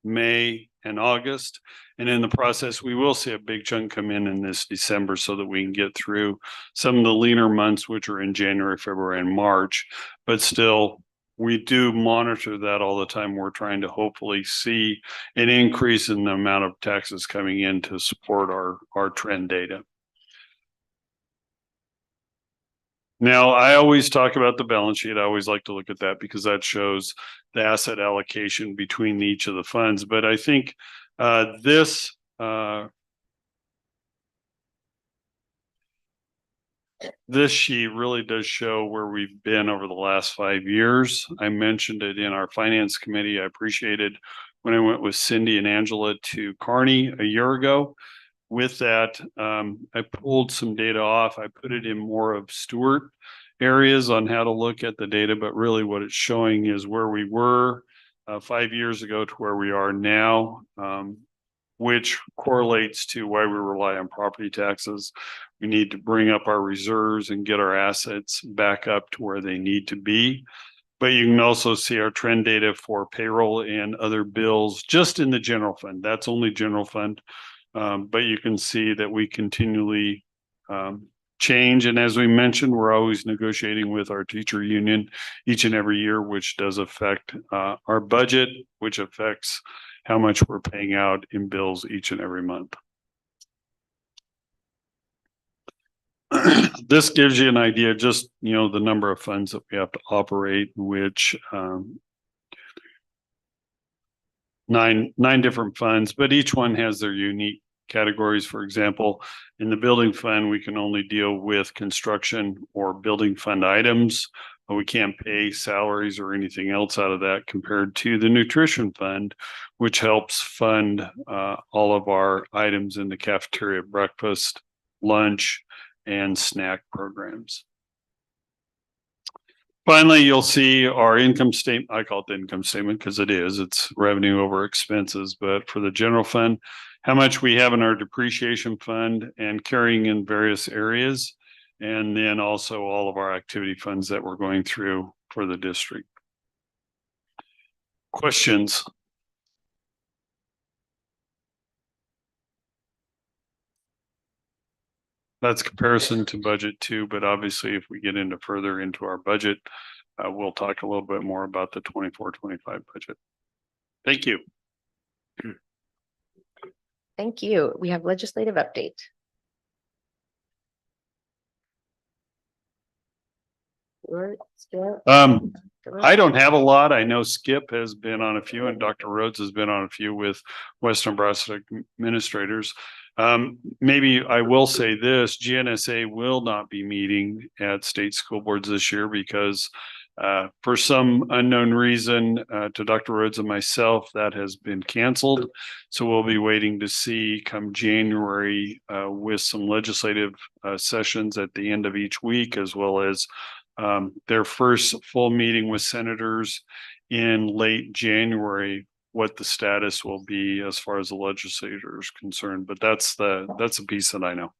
May and August. And in the process, we will see a big chunk come in this December so that we can get through some of the leaner months, which are in January, February, and March. But still, we do monitor that all the time. We're trying to hopefully see an increase in the amount of taxes coming in to support our trend data. Now, I always talk about the balance sheet. I always like to look at that because that shows the asset allocation between each of the funds. But I think this sheet really does show where we've been over the last 5 years. I mentioned it in our finance committee. I appreciated when I went with Cindy and Angela to Kearney a year ago. With that, I pulled some data off. I put it in more of Stuart areas on how to look at the data, but really what it's showing is where we were 5 years ago to where we are now, which correlates to why we rely on property taxes. We need to bring up our reserves and get our assets back up to where they need to be. But you can also see our trend data for payroll and other bills just in the general fund. That's only general fund. But you can see that we continually change. And as we mentioned, we're always negotiating with our teacher union each and every year, which does affect our budget, which affects how much we're paying out in bills each and every month. This gives you an idea, just, you know, the number of funds that we have to operate, which nine different funds, but each one has their unique categories. For example, in the building fund, we can only deal with construction or building fund items. But we can't pay salaries or anything else out of that, compared to the nutrition fund, which helps fund all of our items in the cafeteria, breakfast, lunch, and snack programs. Finally, you'll see our income statement. I call it the income statement because it's revenue over expenses. But for the general fund, how much we have in our depreciation fund and carrying in various areas. And then also all of our activity funds that we're going through for the district. Questions? That's comparison to budget too, but obviously if we get into further into our budget, we'll talk a little bit more about the 24-25 budget. Thank you. Thank you. We have legislative update. I don't have a lot. I know Skip has been on a few and Dr. Rhodes has been on a few with Western Nebraska administrators. Maybe I will say this, GNSA will not be meeting at state school boards this year because for some unknown reason, to Dr. Rhodes and myself, that has been canceled. So we'll be waiting to see come January with some legislative sessions at the end of each week, as well as their first full meeting with senators in late January, what the status will be as far as the legislature is concerned. But that's a piece that I know.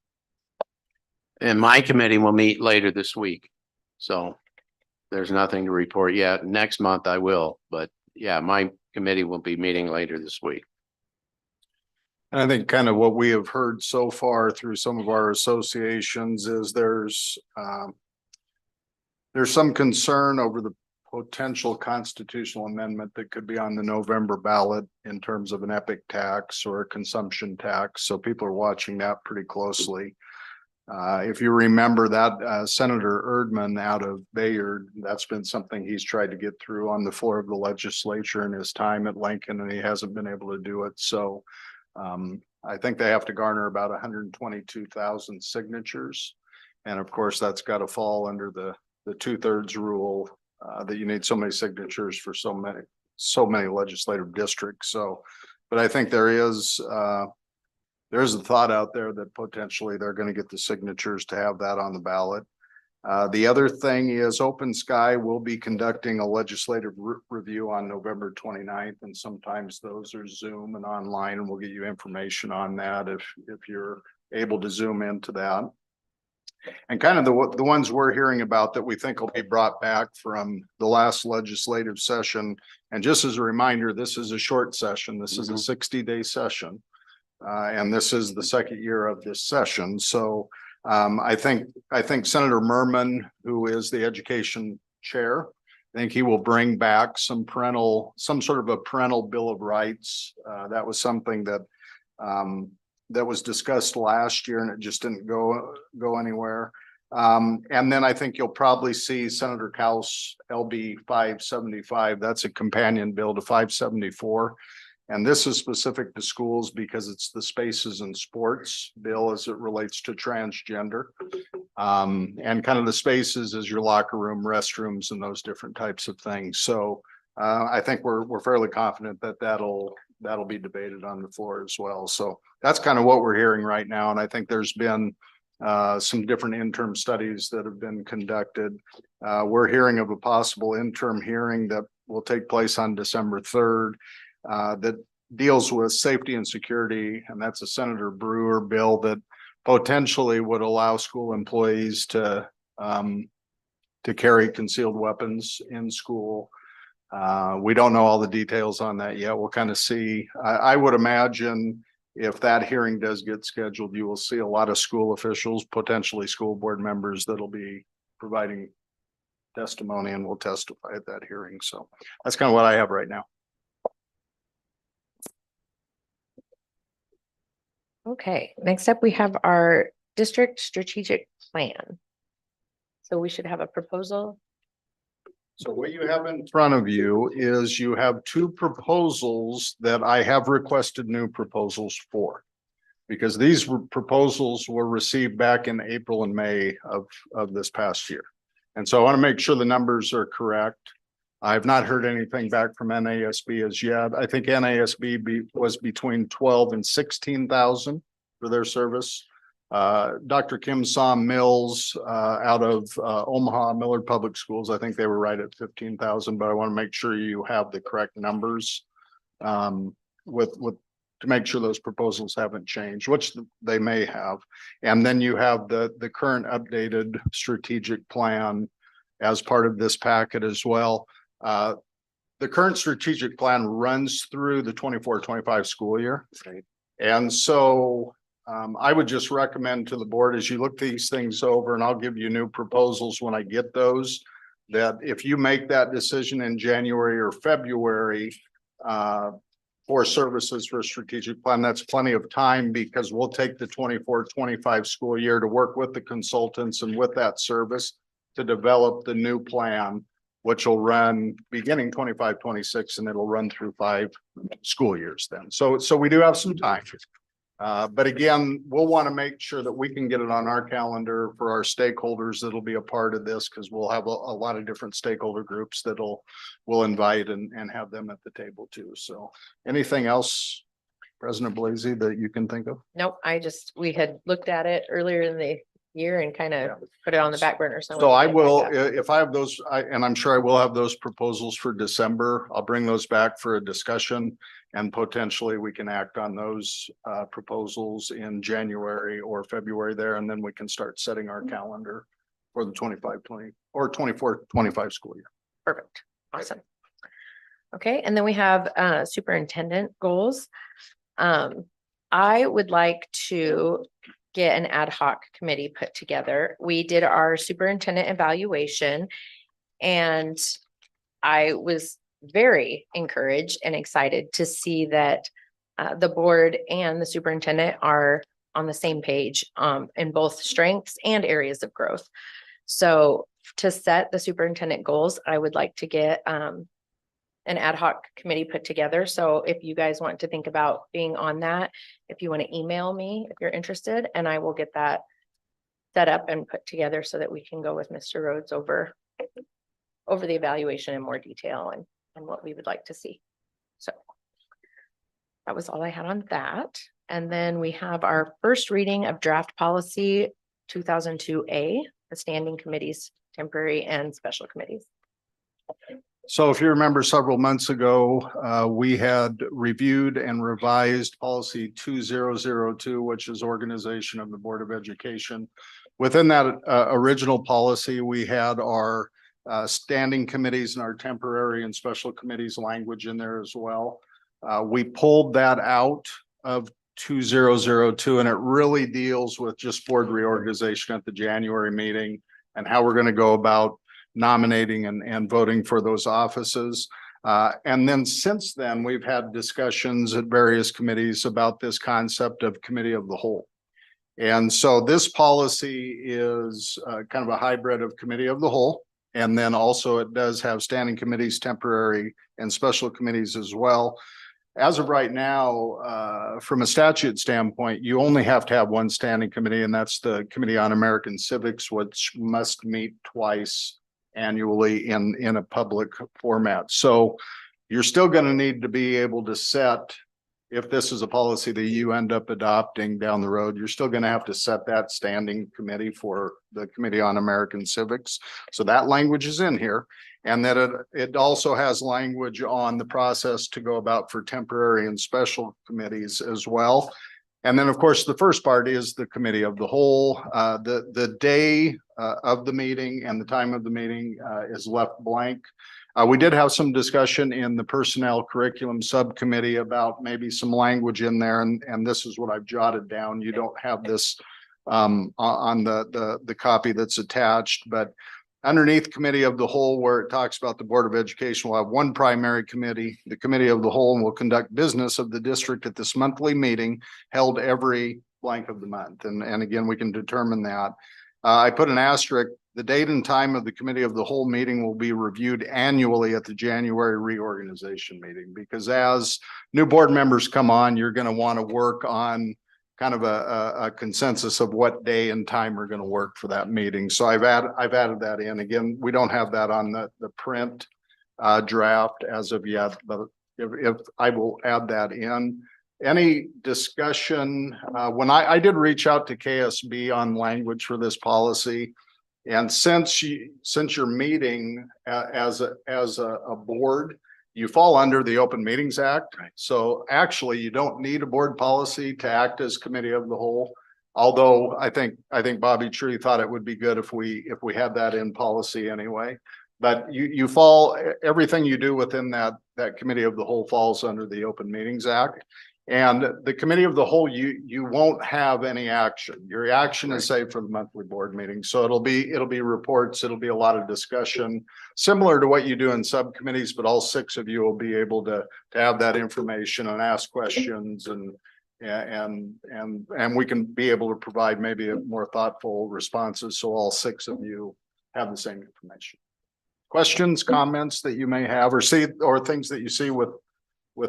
And my committee will meet later this week. So there's nothing to report yet. Next month I will, but yeah, my committee will be meeting later this week. And I think kind of what we have heard so far through some of our associations is there's some concern over the potential constitutional amendment that could be on the November ballot in terms of an epic tax or a consumption tax. So people are watching that pretty closely. If you remember that Senator Erdman out of Bayard, that's been something he's tried to get through on the floor of the legislature in his time at Lincoln, and he hasn't been able to do it. So I think they have to garner about 122,000 signatures. And of course, that's got to fall under the 2/3 rule that you need so many signatures for so many legislative districts. So, but I think there's a thought out there that potentially they're going to get the signatures to have that on the ballot. The other thing is Open Sky will be conducting a legislative review on November 29th, and sometimes those are Zoom and online, and we'll get you information on that if you're able to zoom into that. And kind of the ones we're hearing about that we think will be brought back from the last legislative session. And just as a reminder, this is a short session. This is a 60-day session. And this is the second year of this session. So I think Senator Merman, who is the education chair, I think he will bring back some sort of a parental bill of rights. That was something that was discussed last year and it just didn't go anywhere. And then I think you'll probably see Senator Kaus LB 575. That's a companion bill to 574. And this is specific to schools because it's the Spaces in Sports bill as it relates to transgender. And kind of the spaces is your locker room, restrooms, and those different types of things. So I think we're fairly confident that that'll be debated on the floor as well. So that's kind of what we're hearing right now. And I think there's been some different interim studies that have been conducted. We're hearing of a possible interim hearing that will take place on December 3rd. That deals with safety and security, and that's a Senator Brewer bill that potentially would allow school employees to carry concealed weapons in school. We don't know all the details on that yet. We'll kind of see. I would imagine if that hearing does get scheduled, you will see a lot of school officials, potentially school board members that'll be providing testimony and will testify at that hearing. So that's kind of what I have right now. Okay, next up, we have our district strategic plan. So we should have a proposal. So what you have in front of you is you have two proposals that I have requested new proposals for. Because these proposals were received back in April and May of this past year. And so I want to make sure the numbers are correct. I've not heard anything back from NASB as yet. I think NASB was between 12 and 16,000 for their service. Dr. Kim Som Mills out of Omaha Millard Public Schools, I think they were right at 15,000, but I want to make sure you have the correct numbers to make sure those proposals haven't changed, which they may have. And then you have the current updated strategic plan as part of this packet as well. The current strategic plan runs through the 24-25 school year. Right. And so I would just recommend to the board as you look these things over, and I'll give you new proposals when I get those, that if you make that decision in January or February, for services for a strategic plan, that's plenty of time because we'll take the 24-25 school year to work with the consultants and with that service to develop the new plan, which will run beginning 25-26, and it'll run through 5 school years then. So we do have some time. But again, we'll want to make sure that we can get it on our calendar for our stakeholders that'll be a part of this, because we'll have a lot of different stakeholder groups we'll invite and have them at the table too. So anything else, President Blasey, that you can think of? Nope, we had looked at it earlier in the year and kind of put it on the back burner. So I will, if I have those, and I'm sure I will have those proposals for December, I'll bring those back for a discussion. And potentially we can act on those proposals in January or February there, and then we can start setting our calendar for the 25-20 or 24-25 school year. Perfect. Awesome. Okay, and then we have superintendent goals. I would like to get an ad hoc committee put together. We did our superintendent evaluation, and I was very encouraged and excited to see that the board and the superintendent are on the same page in both strengths and areas of growth. So to set the superintendent goals, I would like to get an ad hoc committee put together. So if you guys want to think about being on that, if you want to email me, if you're interested, and I will get that set up and put together so that we can go with Mr. Rhodes over the evaluation in more detail and what we would like to see. So that was all I had on that. And then we have our first reading of draft policy 2002A, the standing committees, temporary and special committees. So if you remember several months ago, we had reviewed and revised policy 2002, which is organization of the Board of Education. Within that original policy, we had our standing committees and our temporary and special committees language in there as well. We pulled that out of 2002, and it really deals with just board reorganization at the January meeting and how we're going to go about nominating and voting for those offices. And then since then, we've had discussions at various committees about this concept of committee of the whole. And so this policy is kind of a hybrid of committee of the whole. And then also it does have standing committees, temporary and special committees as well. As of right now, from a statute standpoint, you only have to have one standing committee, and that's the Committee on American Civics, which must meet twice annually in a public format. So you're still going to need to be able to set, if this is a policy that you end up adopting down the road, you're still going to have to set that standing committee for the Committee on American Civics. So that language is in here, and that it also has language on the process to go about for temporary and special committees as well. And then, of course, the first part is the committee of the whole. The day of the meeting and the time of the meeting is left blank. We did have some discussion in the personnel curriculum subcommittee about maybe some language in there, and this is what I've jotted down. You don't have this on the copy that's attached, but underneath committee of the whole, where it talks about the Board of Education, will have one primary committee, the committee of the whole, and will conduct business of the district at this monthly meeting held every blank of the month. And again, we can determine that. I put an asterisk. The date and time of the committee of the whole meeting will be reviewed annually at the January reorganization meeting, because as new board members come on, you're going to want to work on kind of a consensus of what day and time are going to work for that meeting. So I've added that in. Again, we don't have that on the print draft as of yet, but if I will add that in. Any discussion, when I did reach out to KSB on language for this policy, and since you're meeting as a board, you fall under the Open Meetings Act. Right. So actually, you don't need a board policy to act as committee of the whole. Although I think Bobby Tree thought it would be good if we had that in policy anyway. But you fall, everything you do within that committee of the whole falls under the Open Meetings Act. And the committee of the whole, you won't have any action. Your action is saved for the monthly board meeting. So it'll be reports, it'll be a lot of discussion, similar to what you do in subcommittees, but all 6 of you will be able to have that information and ask questions and we can be able to provide maybe more thoughtful responses. So all 6 of you have the same information. Questions, comments that you may have or see, or things that you see with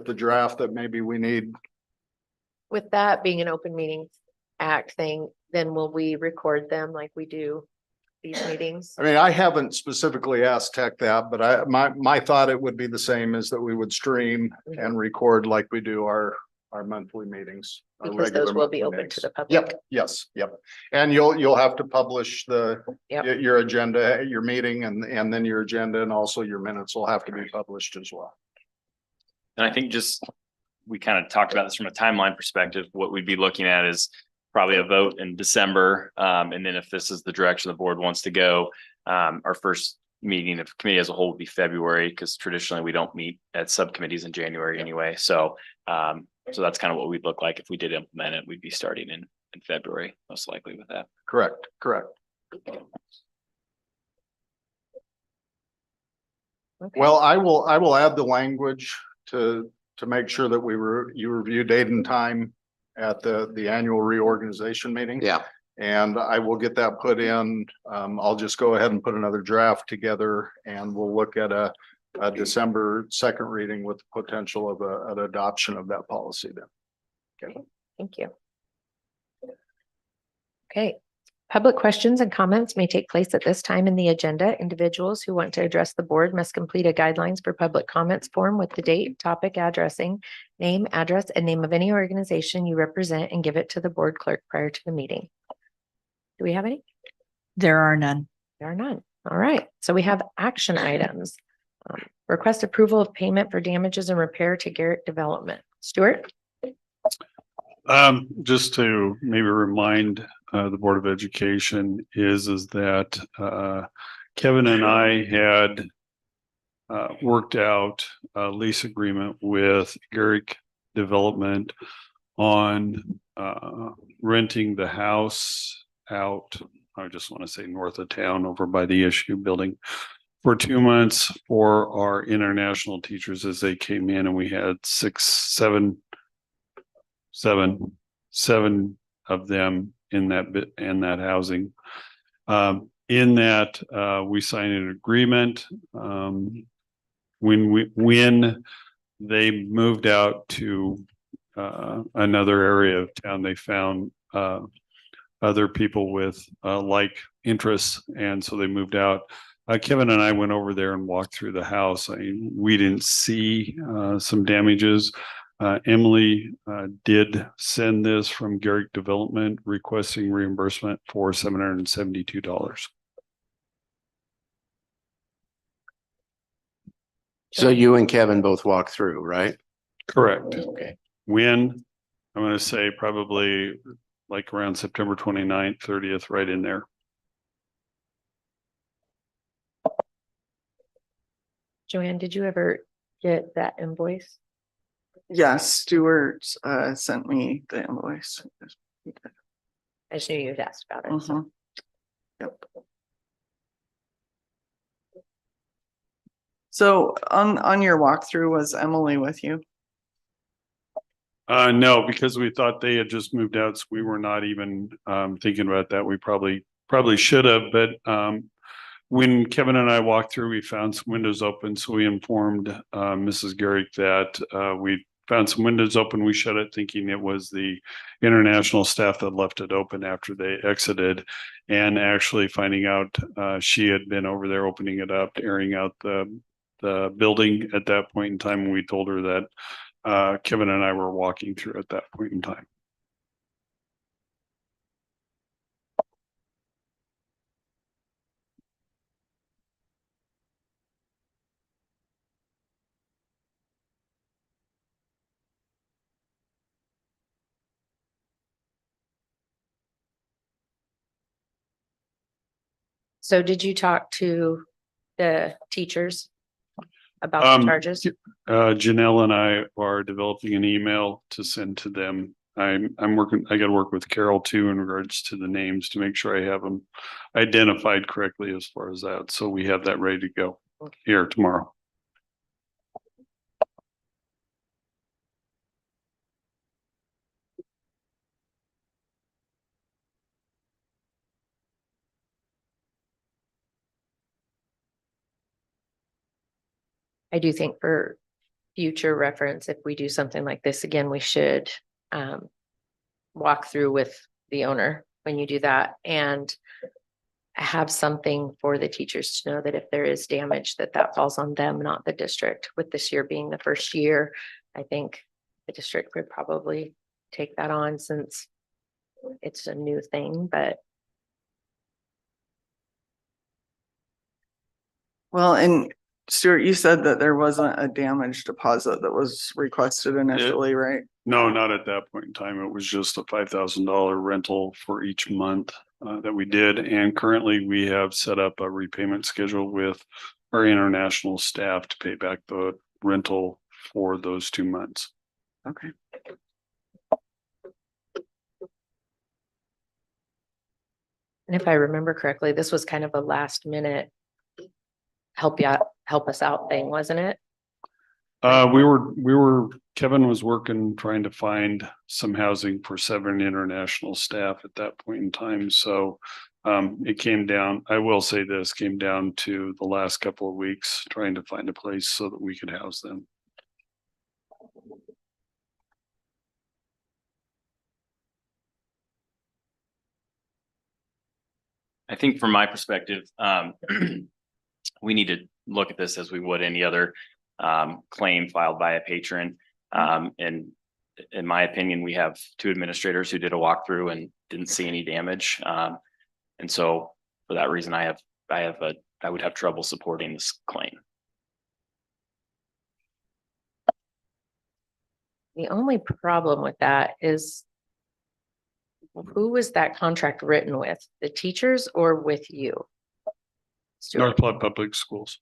the draft that maybe we need. With that being an open meeting act thing, then will we record them like we do these meetings? I mean, I haven't specifically asked Tech that, but my thought it would be the same as that we would stream and record like we do our monthly meetings. our Because those regular will be monthly open meetings. to the public. Yep, yes, yep. And you'll have to publish Yep. your agenda, your meeting and then your agenda and also your minutes will have to be published as well. And I think we kind of talked about this from a timeline perspective. What we'd be looking at is probably a vote in December. And then if this is the direction the board wants to go, our first meeting of committee as a whole would be February, because traditionally we don't meet at subcommittees in January anyway. So that's kind of what we'd look like if we did implement it. We'd be starting in February, most likely with that. Correct. Okay. Well, I will add the language to make sure that you review date and time at the annual reorganization meeting. Yeah. And I will get that put in. I'll just go ahead and put another draft together and we'll look at a December 2nd reading with the potential of an adoption of that policy then. Okay. Thank you. Okay, public questions and comments may take place at this time in the agenda. Individuals who want to address the board must complete a guidelines for public comments form with the date, topic, addressing, name, address, and name of any organization you represent and give it to the board clerk prior to the meeting. Do we have any? There are none. There are none. All right, so we have action items. Request approval of payment for damages and repair to Garrett Development. Stuart? Just to maybe remind the Board of Education is that Kevin and I had worked out a lease agreement with Garrick Development on renting the house out. I just want to say north of town over by the issue building for 2 months for our international teachers as they came in, and we had seven of them in that housing. In that, we signed an agreement. When they moved out to another area of town, they found other people with like interests, and so they moved out. Kevin and I went over there and walked through the house. We didn't see some damages. Emily did send this from Garrick Development requesting reimbursement for $772. So you and Kevin both walked through, right? Correct. Okay. When, I'm going to say probably like around September 29th, 30th, right in there. Joanne, did you ever get that invoice? Yes, Stuart sent me the invoice. I just knew you had asked about it. so. Mhm. Yep. So on your walkthrough, was Emily with you? No, because we thought they had just moved out, so we were not even thinking about that. We probably should have, but when Kevin and I walked through, we found some windows open, so we informed Mrs. Garrick that we found some windows open. We shut it thinking it was the international staff that left it open after they exited, and actually finding out she had been over there opening it up, airing out the building at that point in time. And we told her that Kevin and I were walking through at that point in time. So did you talk to the teachers? about the charges? Janelle and I are developing an email to send to them. I'm working, I gotta work with Carol too in regards to the names to make sure I have them identified correctly as far as that. So we have that ready to go here tomorrow. I do think for future reference, if we do something like this again, we should walk through with the owner when you do that and have something for the teachers to know that if there is damage, that falls on them, not the district. With this year being the first year, I think the district would probably take that on since it's a new thing, but Well, and Stuart, you said that there wasn't a damage deposit that was requested initially, right? No, not at that point in time. It was just a $5,000 rental for each month that we did. And currently we have set up a repayment schedule with our international staff to pay back the rental for those 2 months. Okay. and if I remember correctly, this was kind of a last minute help us out thing, wasn't it? Kevin was working, trying to find some housing for 7 international staff at that point in time. So it came down, I will say this, came down to the last couple of weeks trying to find a place so that we could house them. I think from my perspective, we need to look at this as we would any other claim filed by a patron. And in my opinion, we have 2 administrators who did a walkthrough and didn't see any damage. And so for that reason, I would have trouble supporting this claim. The only problem with that is who was that contract written with? The teachers or with you? Stuart? North Platte Public Schools.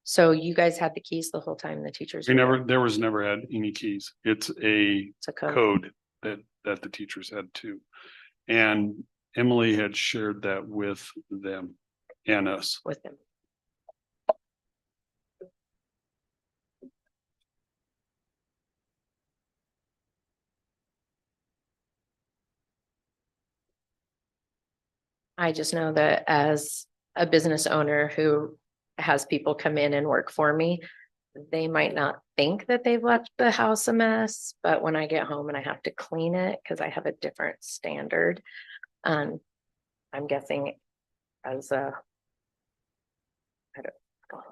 So you guys had the keys the whole time, the teachers? There was never had any keys. It's a code. code that the teachers had too. And Emily had shared that with them and us. With them. I just know that as a business owner who has people come in and work for me, they might not think that they've left the house a mess, but when I get home and I have to clean it because I have a different standard, I'm guessing as a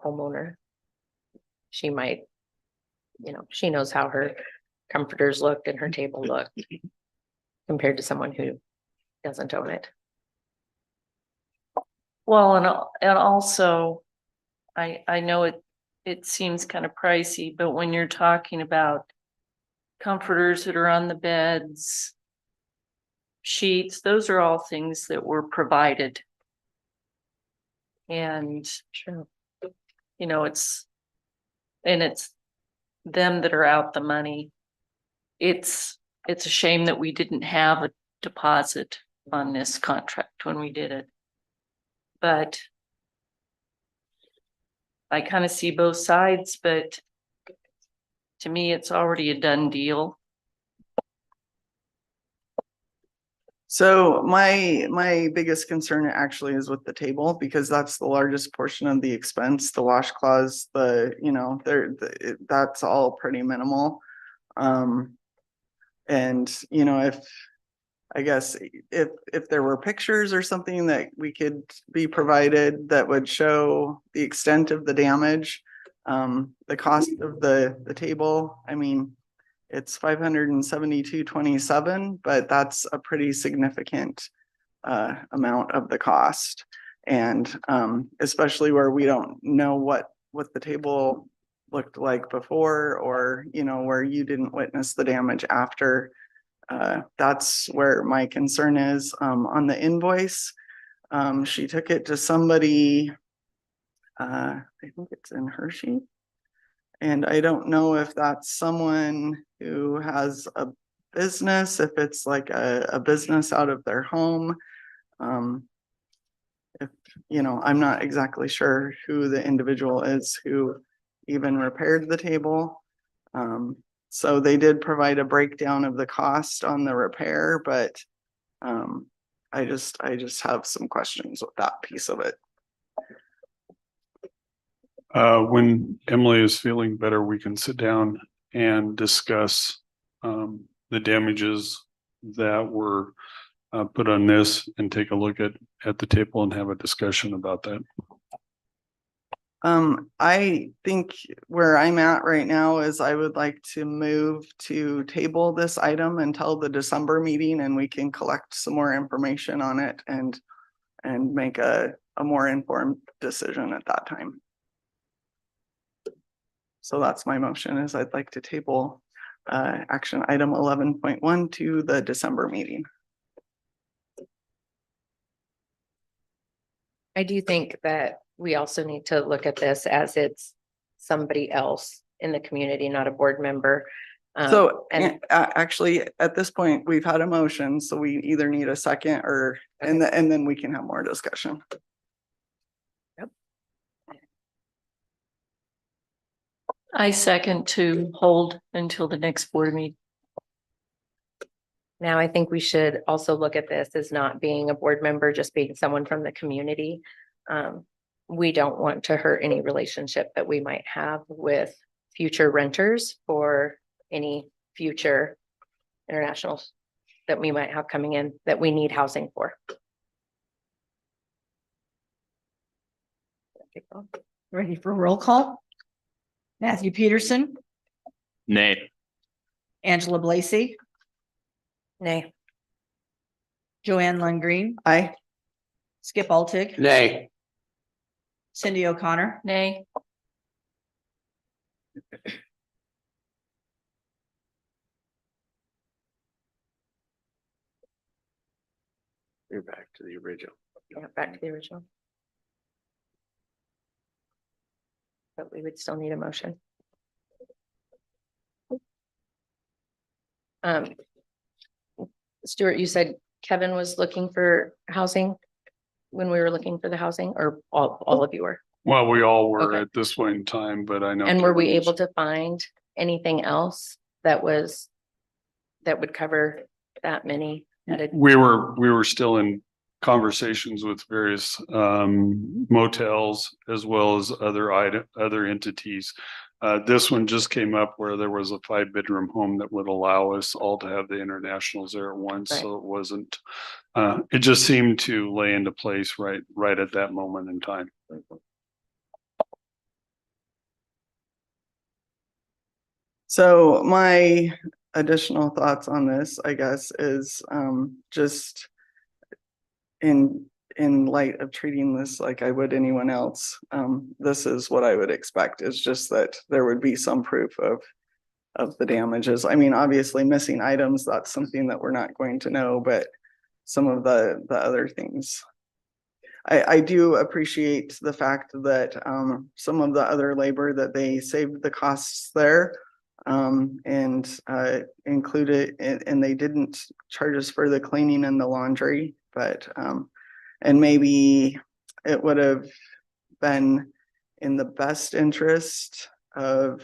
homeowner, she might, she knows how her comforters looked and her table looked compared to someone who doesn't own it. Well, and also, I know it seems kind of pricey, but when you're talking about comforters that are on the beds, sheets, those are all things that were provided. And Sure. It's them that are out the money. It's a shame that we didn't have a deposit on this contract when we did it. But I kind of see both sides, but to me, it's already a done deal. So my biggest concern actually is with the table, because that's the largest portion of the expense, the washcloths, that's all pretty minimal. And if there were pictures or something that we could be provided that would show the extent of the damage, the cost of the table, I mean, it's $572.27, but that's a pretty significant amount of the cost. And especially where we don't know what the table looked like before, or where you didn't witness the damage after. That's where my concern is. On the invoice, she took it to somebody, I think it's in Hershey, And I don't know if that's someone who has a business, if it's like a business out of their home. If, I'm not exactly sure who the individual is who even repaired the table. So they did provide a breakdown of the cost on the repair, but I just have some questions with that piece of it. When Emily is feeling better, we can sit down and discuss the damages that were put on this and take a look at the table and have a discussion about that. I think where I'm at right now is I would like to move to table this item until the December meeting, and we can collect some more information on it and make a more informed decision at that time. So that's my motion, is I'd like to table action item 11.1 to the December meeting. I do think that we also need to look at this as it's somebody else in the community, not a board member. So and actually, at this point, we've had a motion, so we either need a second or, and then we can have more discussion. I second to hold until the next board meeting. now I think we should also look at this as not being a board member, just being someone from the community. We don't want to hurt any relationship that we might have with future renters or any future internationals that we might have coming in that we need housing for. Ready for roll call? Matthew Peterson, Nay. Angela Blacy, Nay. Joanne Lundgreen, Aye. Skip Altig, Nay. Cindy O'Connor, Nay. You're back to the original. Yeah, back to the original. But we would still need a motion. Stuart, you said Kevin was looking for housing when we were looking for the housing, or all of you were? Well, we all were Okay. at this point in time, but I know. And were we Kevin was- able to find anything else that would cover that many? We were still in conversations with various motels as well as other entities. This one just came up where there was a 5-bedroom home that would allow us all to have the internationals there at once, Right. so it wasn't. It just seemed to lay into place right at that moment in time. So my additional thoughts on this, I guess, is just in light of treating this like I would anyone else, this is what I would expect, is just that there would be some proof of the damages. I mean, obviously missing items, that's something that we're not going to know, but some of the other things. I do appreciate the fact that some of the other labor that they saved the costs there and included, and they didn't charge us for the cleaning and the laundry, but and maybe it would have been in the best interest of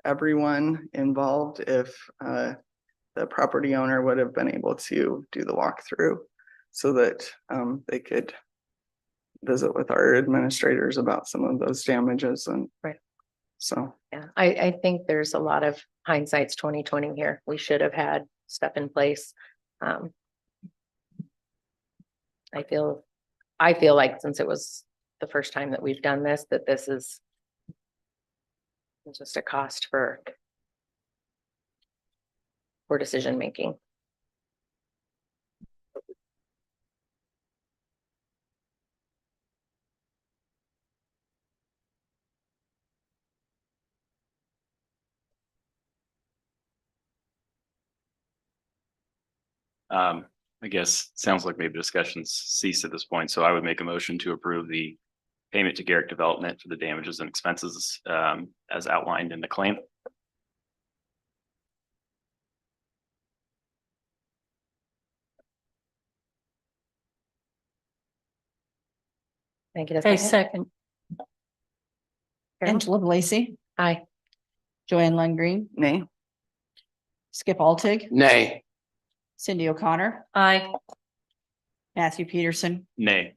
everyone involved if the property owner would have been able to do the walkthrough so that they could visit with our administrators about some of those damages. And right. So yeah, I think there's a lot of hindsight's 2020 here. We should have had stuff in place. I feel like since it was the first time that we've done this, that this is just a cost for decision making. I guess sounds like maybe discussions ceased at this point, so I would make a motion to approve the payment to Garrick Development for the damages and expenses as outlined in the claim. Thank you. A second. Angela Lacy, Aye. Joanne Lundgreen, Nay. Skip Altig, Nay. Cindy O'Connor, Aye. Matthew Peterson, Nay.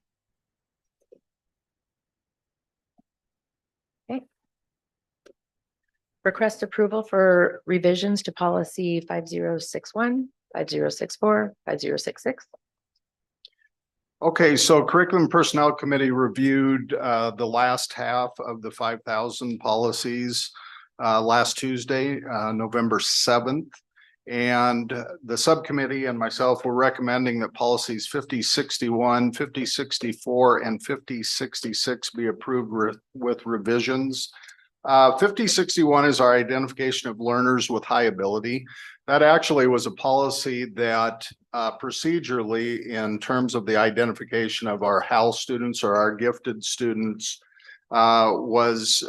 Request approval for revisions to policy 5061, 5064, 5066. Okay, so Curriculum Personnel Committee reviewed the last half of the 5,000 policies last Tuesday, November 7th. And the subcommittee and myself were recommending that policies 5061, 5064, and 5066 be approved with revisions. 5061 is our identification of learners with high ability. That actually was a policy that procedurally, in terms of the identification of our HAL students or our gifted students, was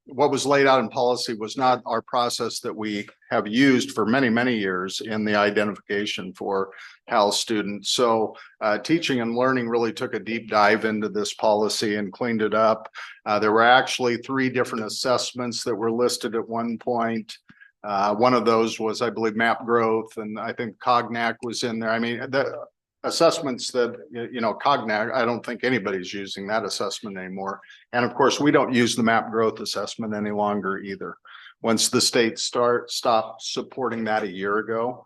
what was laid out in policy was not our process that we have used for many, many years in the identification for HAL students. So teaching and learning really took a deep dive into this policy and cleaned it up. There were actually 3 different assessments that were listed at one point. One of those was, I believe, MAP growth, and I think Cognac was in there. I mean, the assessments that, you know, Cognac, I don't think anybody's using that assessment anymore. And of course, we don't use the MAP growth assessment any longer either. Once the state stopped supporting that a year ago,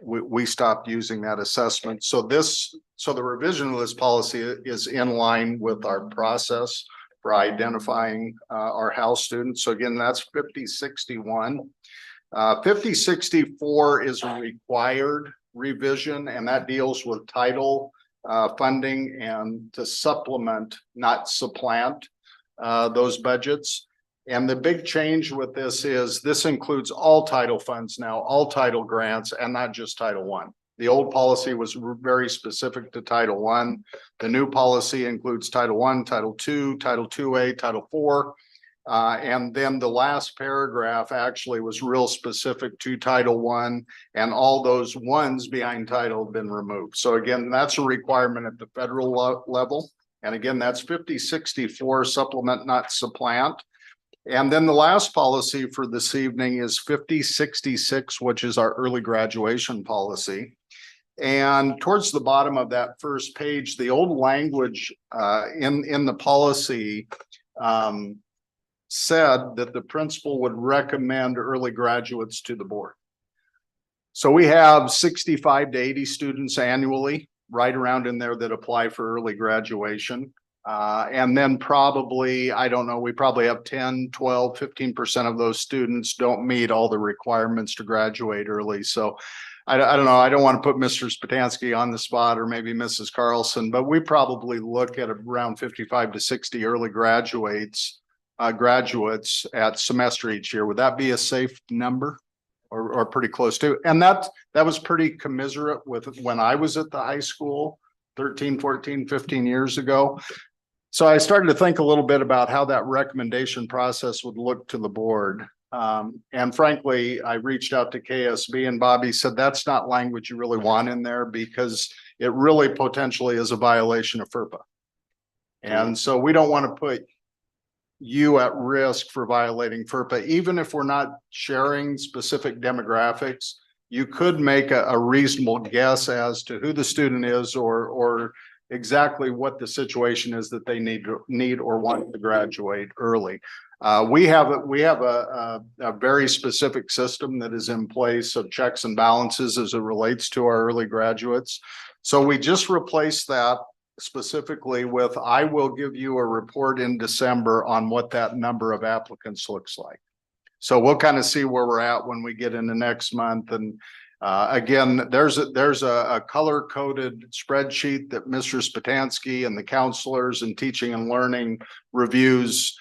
we stopped using that assessment. So the revision of this policy is in line with our process for identifying our HAL students. So again, that's 5061. 5064 is a required revision, and that deals with title funding and to supplement, not supplant, those budgets. And the big change with this is this includes all title funds now, all title grants, and not just Title I. The old policy was very specific to Title I. The new policy includes Title I, Title II, Title IIA, Title IV. And then the last paragraph actually was real specific to Title I, and all those ones behind title have been removed. So again, that's a requirement at the federal level. And again, that's 5064, supplement, not supplant. And then the last policy for this evening is 5066, which is our early graduation policy. And towards the bottom of that first page, the old language in the policy said that the principal would recommend early graduates to the board. So we have 65 to 80 students annually, right around in there, that apply for early graduation. And then probably, I don't know, we probably have 10, 12, 15% of those students don't meet all the requirements to graduate early. So I don't know, I don't want to put Mr. Spatansky on the spot, or maybe Mrs. Carlson, but we probably look at around 55 to 60 early graduates at semester each year. Would that be a safe number, or pretty close to? And that was pretty commiserate with when I was at the high school 13, 14, 15 years ago. So I started to think a little bit about how that recommendation process would look to the board. And frankly, I reached out to KSB, and Bobby said, that's not language you really want in there, because it really potentially is a violation of FERPA. And so we don't want to put you at risk for violating FERPA. Even if we're not sharing specific demographics, you could make a reasonable guess as to who the student is, or exactly what the situation is that they need or want to graduate early. We have a very specific system that is in place of checks and balances as it relates to our early graduates. So we just replaced that specifically with, I will give you a report in December on what that number of applicants looks like. So we'll kind of see where we're at when we get into next month. And again, there's a color-coded spreadsheet that Mr. Spatansky and the counselors and teaching and learning reviews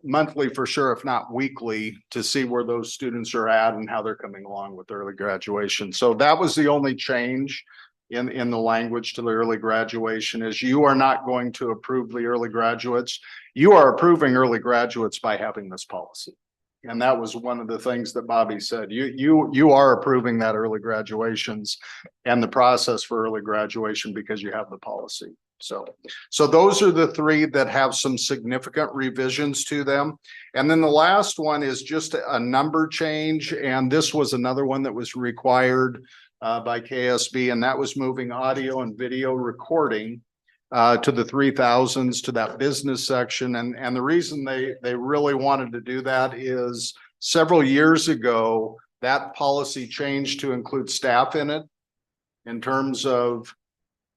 monthly for sure, if not weekly, to see where those students are at and how they're coming along with early graduation. So that was the only change in the language to the early graduation is you are not going to approve the early graduates. You are approving early graduates by having this policy. And that was one of the things that Bobby said. You are approving that early graduations and the process for early graduation because you have the policy. So those are the three that have some significant revisions to them. And then the last one is just a number change. And this was another one that was required by KSB, and that was moving audio and video recording to the 3000s to that business section. And the reason they really wanted to do that is several years ago, that policy changed to include staff in it in terms of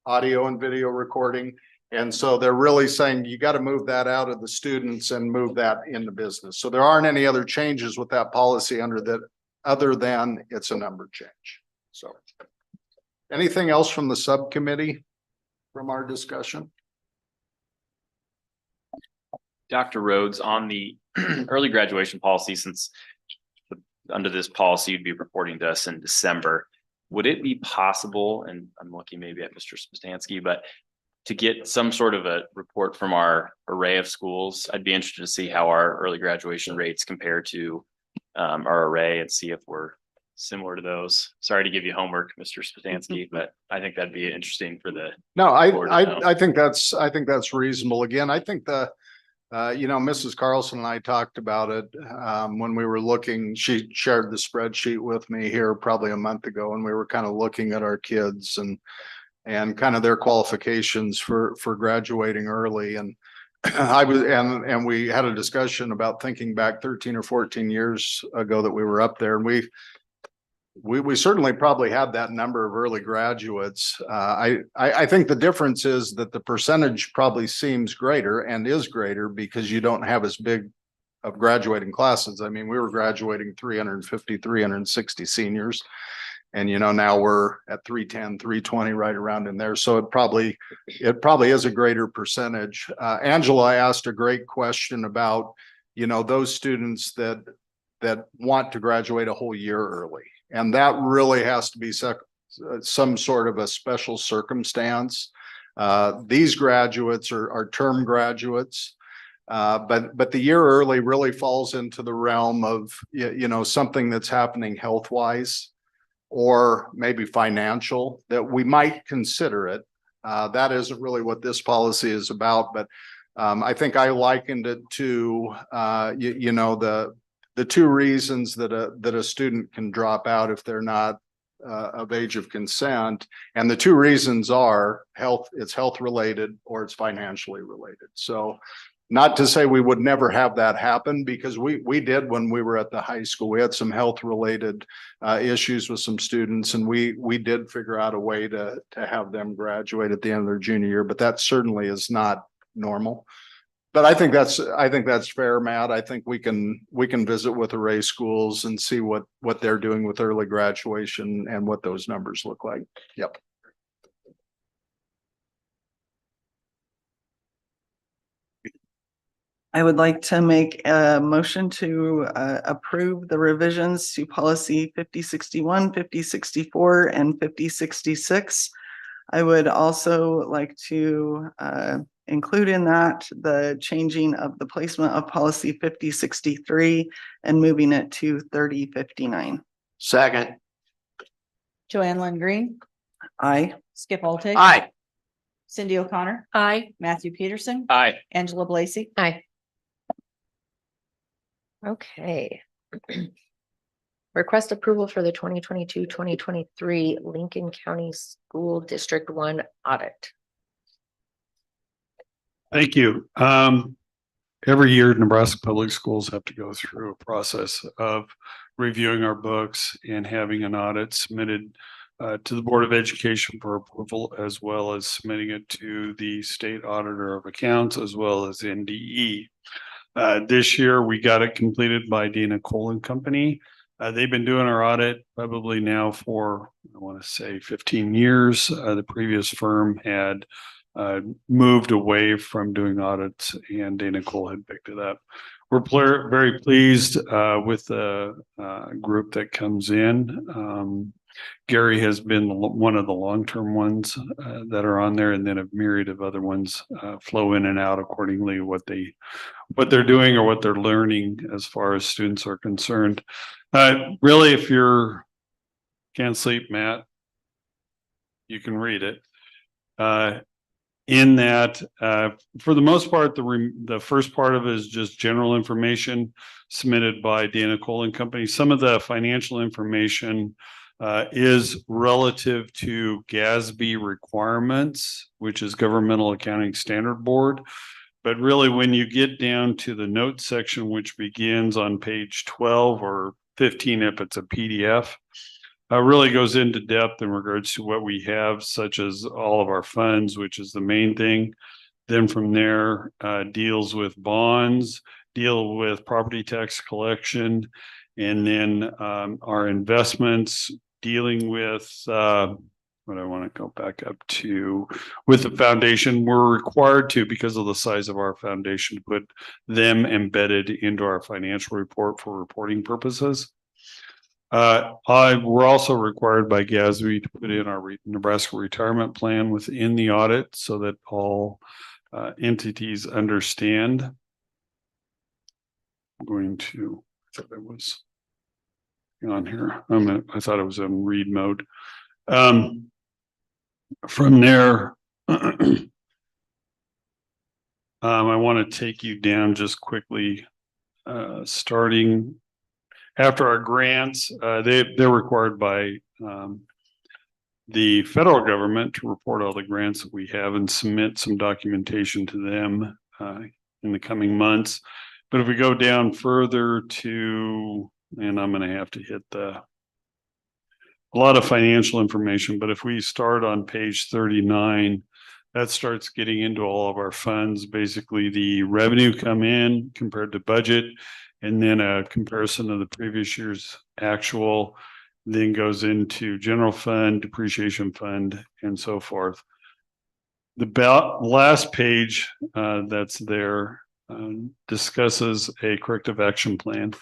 audio and video recording. And so they're really saying you got to move that out of the students and move that into business. So there aren't any other changes with that policy under that other than it's a number change. So anything else from the subcommittee from our discussion? Dr. Rhodes, on the early graduation policy, since under this policy, you'd be reporting to us in December. Would it be possible, and I'm looking maybe at Mr. Spastansky, but to get some sort of a report from our array of schools? I'd be interested to see how our early graduation rates compare to our array and see if we're similar to those. Sorry to give you homework, Mr. Spastansky, but I think that'd be interesting for the. No, board to know. I think that's reasonable. Again, I think Mrs. Carlson and I talked about it when we were looking. She shared the spreadsheet with me here probably a month ago, and we were kind of looking at our kids and kind of their qualifications for graduating early. And and we had a discussion about thinking back 13 or 14 years ago that we were up there, and we certainly probably had that number of early graduates. I think the difference is that the percentage probably seems greater and is greater because you don't have as big of graduating classes. I mean, we were graduating 350, 360 seniors. And, now we're at 310, 320, right around in there. So it probably is a greater percentage. Angela asked a great question about, those students that want to graduate a whole year early. And that really has to be some sort of a special circumstance. These graduates are term graduates. But the year early really falls into the realm of, something that's happening health-wise or maybe financial that we might consider it. That isn't really what this policy is about, but I think I likened it to, the two reasons that a student can drop out if they're not of age of consent. And the two reasons are it's health related or it's financially related. So not to say we would never have that happen, because we did when we were at the high school. We had some health related issues with some students, and we did figure out a way to have them graduate at the end of their junior year, but that certainly is not normal. But I think that's fair, Matt. I think we can visit with array schools and see what they're doing with early graduation and what those numbers look like. Yep. I would like to make a motion to approve the revisions to policy 5061, 5064, and 5066. I would also like to include in that the changing of the placement of policy 5063 and moving it to 3059. Second. Joanne Lynn Green, Aye. Skip Altig. Aye. Cindy O'Connor, Aye. Matthew Peterson, Aye. Angela Blacy. Aye. Okay. Request approval for the 2022-2023 Lincoln County School District 1 audit. Thank you. Every year, Nebraska Public Schools have to go through a process of reviewing our books and having an audit submitted to the Board of Education for approval, as well as submitting it to the State Auditor of Accounts, as well as NDE. This year, we got it completed by Dana Cole & Company. They've been doing our audit probably now for, I want to say 15 years. The previous firm had moved away from doing audits, and Dana Cole had picked it up. We're very pleased with the group that comes in. Gary has been one of the long-term ones that are on there, and then a myriad of other ones flow in and out accordingly what they're doing or what they're learning as far as students are concerned. Really, if you're can't sleep, Matt, you can read it. In that, for the most part, the first part of it is just general information submitted by Dana Cole and Company. Some of the financial information is relative to GASB requirements, which is Governmental Accounting Standard Board. But really, when you get down to the notes section, which begins on page 12 or 15, if it's a PDF, really goes into depth in regards to what we have, such as all of our funds, which is the main thing. Then from there, deals with bonds, deal with property tax collection, and then our investments, dealing with what I want to go back up to with the foundation. We're required to, because of the size of our foundation, to put them embedded into our financial report for reporting purposes. We're also required by GASB to put in our Nebraska retirement plan within the audit so that all entities understand. I'm going to, I thought it was on here. I thought it was in read mode. From there, I want to take you down just quickly, starting after our grants. They're required by the federal government to report all the grants that we have and submit some documentation to them in the coming months. But if we go down further to, and I'm going to have to hit a lot of financial information, but if we start on page 39, that starts getting into all of our funds, basically the revenue come in compared to budget, and then a comparison of the previous year's actual, then goes into general fund, depreciation fund, and so forth. The last page that's there discusses a corrective action plan.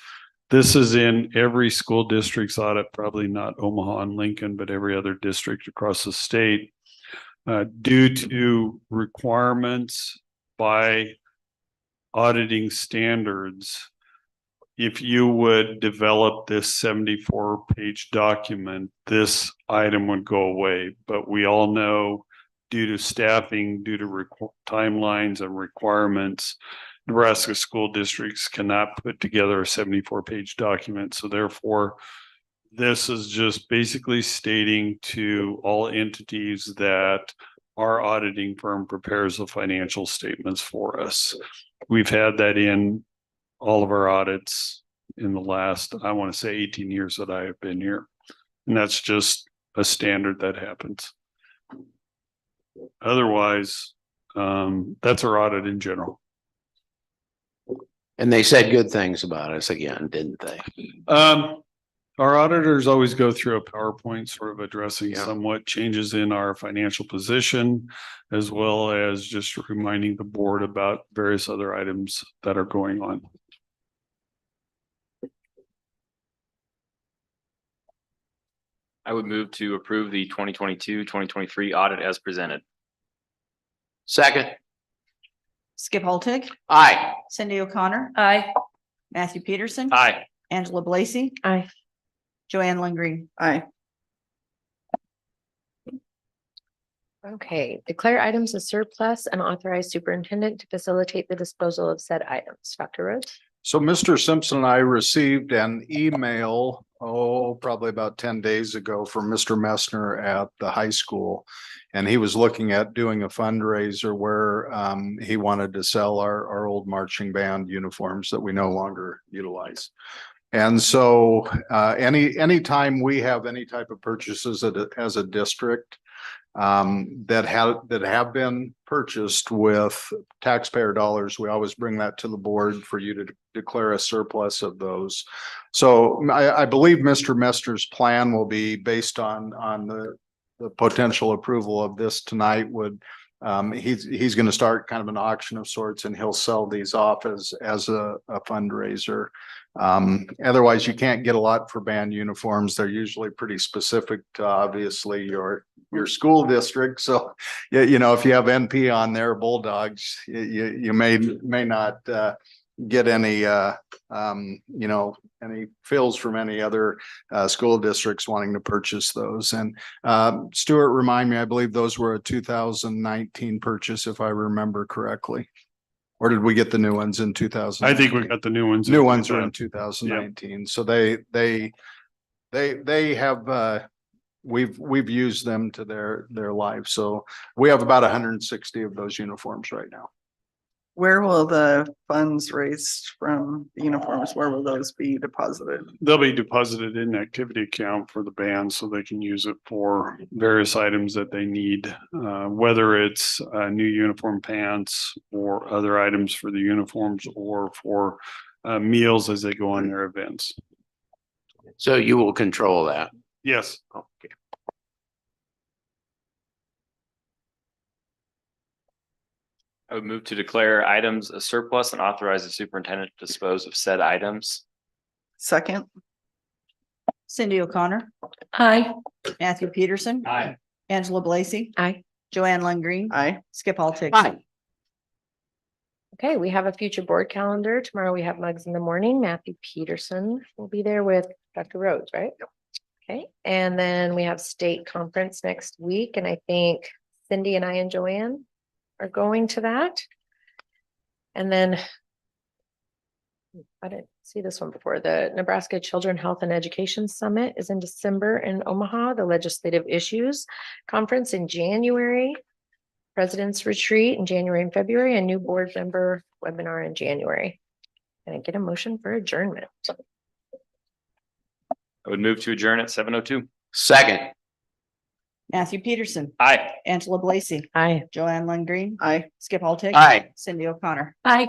This is in every school district's audit, probably not Omaha and Lincoln, but every other district across the state. Due to requirements by auditing standards, if you would develop this 74-page document, this item would go away. But we all know, due to staffing, due to timelines and requirements, Nebraska school districts cannot put together a 74-page document. So therefore, this is just basically stating to all entities that our auditing firm prepares the financial statements for us. We've had that in all of our audits in the last, I want to say 18 years that I have been here. And that's just a standard that happens. Otherwise, that's our audit in general. And they said good things about us again, didn't they? Our auditors always go through a PowerPoint sort of addressing somewhat changes in our financial position, as well as just reminding the board about various other items that are going on. I would move to approve the 2022-2023 audit as presented. Second. Skip Holtig, Aye. Cindy O'Connor, Aye. Matthew Peterson. Aye. Angela Blacy, Aye. Joanne Lingreen. Aye. Okay, declare items as surplus and authorize superintendent to facilitate the disposal of said items. Dr. Rhodes? So Mr. Simpson and I received an email, probably about 10 days ago from Mr. Messner at the high school. And he was looking at doing a fundraiser where he wanted to sell our old marching band uniforms that we no longer utilize. And so anytime we have any type of purchases as a district that have been purchased with taxpayer dollars, we always bring that to the board for you to declare a surplus of those. So I believe Mr. Messner's plan will be based on the potential approval of this tonight would he's going to start kind of an auction of sorts, and he'll sell these off as a fundraiser. Otherwise you can't get a lot for band uniforms. They're usually pretty specific to obviously your school district. So, you know, if you have NP on there, Bulldogs, you may not, get any, you know, any fills from any other, school districts wanting to purchase those. And, Stuart, remind me, I believe those were a 2019 purchase, if I remember correctly. Or did we get the new ones in 2000? I think we got the new ones. New ones were in 2019. So they have, we've used them to their life. So we have about 160 of those uniforms right now. Where will the funds raised from the uniforms, where will those be deposited? They'll be deposited in the activity account for the band so they can use it for various items that they need. Whether it's new uniform pants or other items for the uniforms or for meals as they go on their events. So you will control that. Yes. Okay. I would move to declare items a surplus and authorize the superintendent to dispose of said items. Second, Cindy O'Connor, Aye. Matthew Peterson, Aye. Angela Blacy, Aye. Joanne Lundgreen, aye. Skip Altick. Okay, we have a future board calendar. Tomorrow we have Mugs in the morning. Matthew Peterson will be there with Dr. Rhodes, right? Okay, and then we have state conference next week, and I think Cindy and I and Joanne are going to that. And then I didn't see this one before. The Nebraska Children Health and Education Summit is in December in Omaha, the Legislative Issues Conference in January, President's Retreat in January and February, and new board member webinar in January. Can I get a motion for adjournment? I would move to adjourn at 7:02. Second. Matthew Peterson, Aye. Angela Blacy, Aye. Joanne Lundgreen, Aye. Skip Altick. Aye. Cindy O'Connor. Aye.